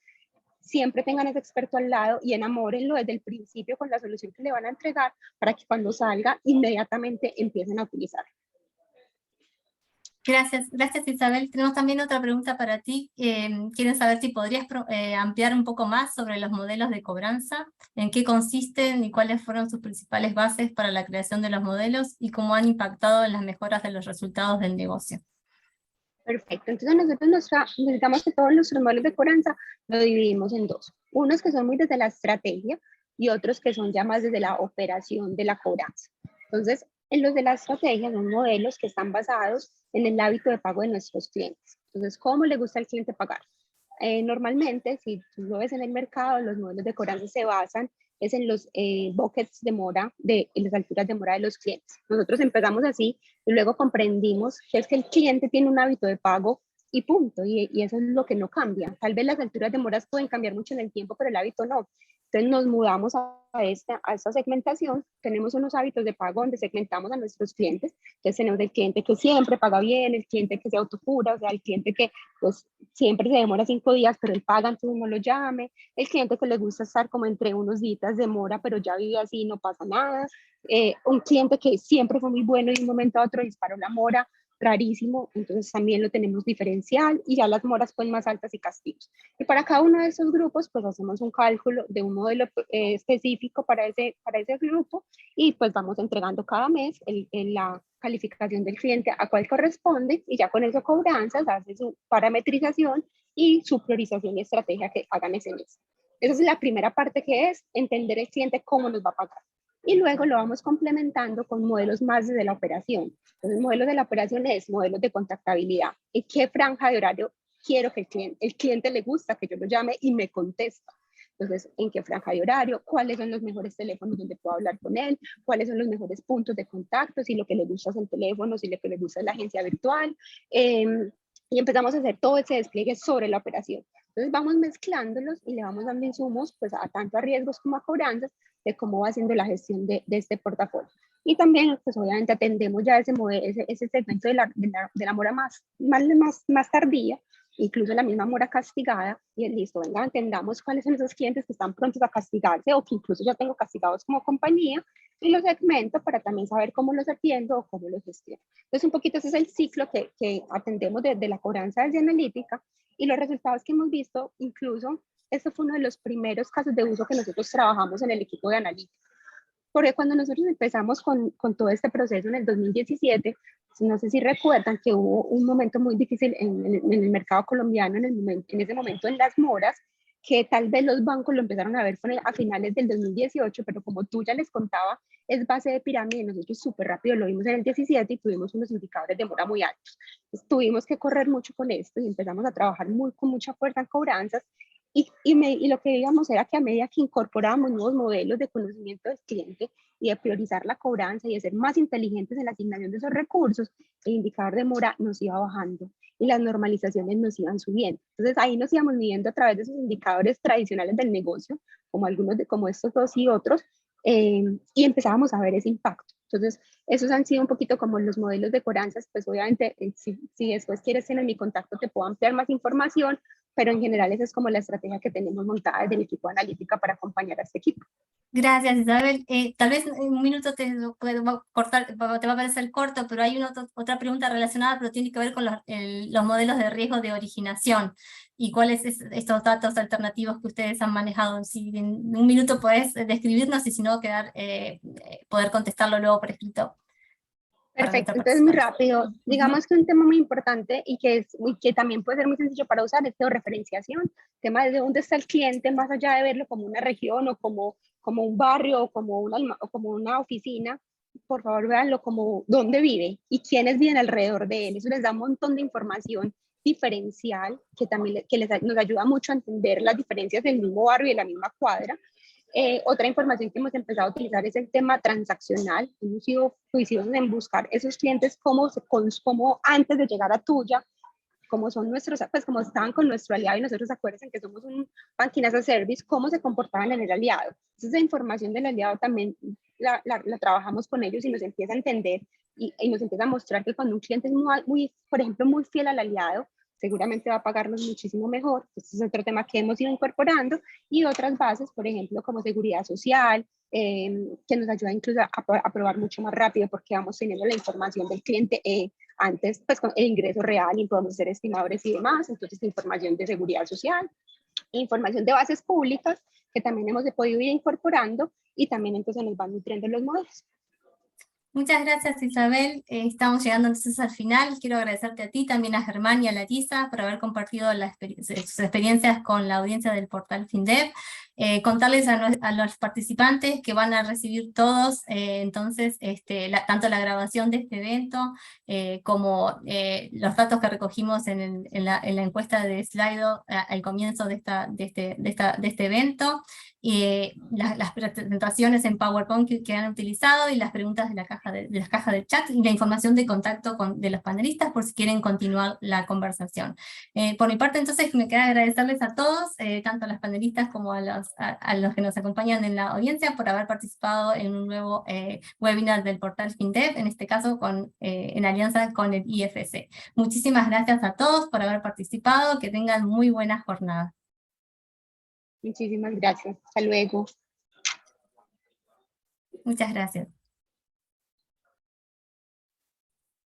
siempre tengan ese experto al lado y enamórenlo desde el principio con la solución que le van a entregar para que cuando salga inmediatamente empiecen a utilizar. Gracias Isabel. Tenemos también otra pregunta para ti. Quieren saber si podrías ampliar un poco más sobre los modelos de cobranza, en qué consisten y cuáles fueron sus principales bases para la creación de los modelos y cómo han impactado en las mejoras de los resultados del negocio. Perfecto, entonces nosotros necesitamos que todos nuestros modelos de cobranza lo dividimos en dos. Unos que son muy desde la estrategia y otros que son ya más desde la operación de la cobranza. Entonces, en los de la estrategia son modelos que están basados en el hábito de pago de nuestros clientes. Entonces, ¿cómo le gusta al cliente pagar? Normalmente, si tú lo ves en el mercado, los modelos de cobranza se basan en los buckets de mora, en las alturas de mora de los clientes. Nosotros empezamos así y luego comprendimos que es que el cliente tiene un hábito de pago y punto, y eso es lo que no cambia. Tal vez las alturas de moras pueden cambiar mucho en el tiempo, pero el hábito no. Entonces nos mudamos a esta segmentación, tenemos unos hábitos de pago donde segmentamos a nuestros clientes. Entonces tenemos el cliente que siempre paga bien, el cliente que se autocura, o sea, el cliente que pues siempre se demora 5 días, pero él paga, entonces no lo llame. El cliente que le gusta estar como entre unos días demora, pero ya vive así, no pasa nada. Un cliente que siempre fue muy bueno y de un momento a otro disparó la mora, rarísimo, entonces también lo tenemos diferencial, y ya las moras pues más altas y castigos. Y para cada uno de esos grupos pues hacemos un cálculo de un modelo específico para ese grupo, y pues vamos entregando cada mes la calificación del cliente a cuál corresponde, y ya con eso cobranzas, hace su parametrización y su priorización y estrategia que hagan ese mes. Esa es la primera parte, que es entender el cliente cómo nos va a pagar. Y luego lo vamos complementando con modelos más desde la operación. Entonces, modelos de la operación es modelos de contactabilidad. ¿En qué franja de horario quiero que el cliente le gusta que yo lo llame y me contesta? Entonces, ¿en qué franja de horario? ¿Cuáles son los mejores teléfonos donde puedo hablar con él? ¿Cuáles son los mejores puntos de contacto? Si lo que le gusta es el teléfono, si lo que le gusta es la agencia virtual. Y empezamos a hacer todo ese despliegue sobre la operación. Entonces vamos mezclándolos y le vamos dando insumos pues tanto a riesgos como a cobranzas de cómo va haciendo la gestión de este portafolio. Y también pues obviamente atendemos ya ese segmento de la mora más tardía, incluso la misma mora castigada, y es listo, venga, entendamos cuáles son esos clientes que están prontos a castigarse o que incluso ya tengo castigados como compañía, y los segmento para también saber cómo los atiendo o cómo los gestiono. Entonces un poquito ese es el ciclo que atendemos de la cobranza desde analítica, y los resultados que hemos visto, incluso este fue uno de los primeros casos de uso que nosotros trabajamos en el equipo de analítica. Porque cuando nosotros empezamos con todo este proceso en el 2017, no sé si recuerdan que hubo un momento muy difícil en el mercado colombiano en ese momento en las moras, que tal vez los bancos lo empezaron a ver a finales del 2018, pero como tú ya les contaba, es base de pirámide, nosotros súper rápido lo vimos en el 17 y tuvimos unos indicadores de mora muy altos. Entonces, tuvimos que correr mucho con esto y empezamos a trabajar con mucha fuerza en cobranzas, y lo que veíamos era que a medida que incorporábamos nuevos modelos de conocimiento del cliente y de priorizar la cobranza y de ser más inteligentes en la asignación de esos recursos, el indicador de mora nos iba bajando y las normalizaciones nos iban subiendo. Entonces ahí nos íbamos midiendo a través de esos indicadores tradicionales del negocio, como algunos como estos dos y otros, y empezábamos a ver ese impacto. Entonces, esos han sido un poquito como los modelos de cobranzas. Pues obviamente, si después quieres tener mi contacto, te puedo ampliar más información, pero en general esa es como la estrategia que tenemos montada desde el equipo de analítica para acompañar a este equipo. Gracias, Isabel. Tal vez en un minuto te va a parecer corto, pero hay otra pregunta relacionada, pero tiene que ver con los modelos de riesgo de originación y cuáles son estos datos alternativos que ustedes han manejado. Si en un minuto podés describirnos, y si no, poder contestarlo luego por escrito. Perfecto, entonces muy rápido. Digamos que un tema muy importante y que también puede ser muy sencillo para usar es georreferenciación. El tema de dónde está el cliente, más allá de verlo como una región o como un barrio o como una oficina, por favor véanlo como dónde vive y quiénes viven alrededor de él. Eso les da un montón de información diferencial que también nos ayuda mucho a entender las diferencias del mismo barrio y de la misma cuadra. Otra información que hemos empezado a utilizar es el tema transaccional. Hemos sido juiciosos en buscar esos clientes como antes de llegar a tuya, como son nuestros, pues como estaban con nuestro aliado y nosotros acuérdense que somos un Banking as a Service, cómo se comportaban en el aliado. Entonces esa información del aliado también la trabajamos con ellos y nos empieza a entender y nos empieza a mostrar que cuando un cliente es por ejemplo, muy fiel al aliado, seguramente va a pagarnos muchísimo mejor. Este es otro tema que hemos ido incorporando, y otras bases, por ejemplo, como seguridad social, que nos ayuda incluso a probar mucho más rápido porque vamos teniendo la información del cliente antes, pues con el ingreso real, y podemos ser estimadores y demás. Entonces, información de seguridad social, información de bases públicas que también hemos podido ir incorporando, y también entonces nos van nutriendo los modelos. Muchas gracias, Isabel. Estamos llegando entonces al final. Quiero agradecerte a ti, también a Germán y a Larisa por haber compartido sus experiencias con la audiencia del portal FinDev. Contarles a los participantes que van a recibir todos entonces tanto la grabación de este evento como los datos que recogimos en la encuesta de Slido al comienzo de este evento, las presentaciones en PowerPoint que han utilizado y las preguntas de las cajas del chat y la información de contacto de los panelistas por si quieren continuar la conversación. Por mi parte entonces me queda agradecerles a todos, tanto a las panelistas como a los a los que nos acompañan en la audiencia por haber participado en un nuevo webinar del portal FinDev, en este caso en alianza con el IFC. Muchísimas gracias a todos por haber participado, que tengan muy buena jornada. Muchísimas gracias. Hasta luego. Muchas gracias.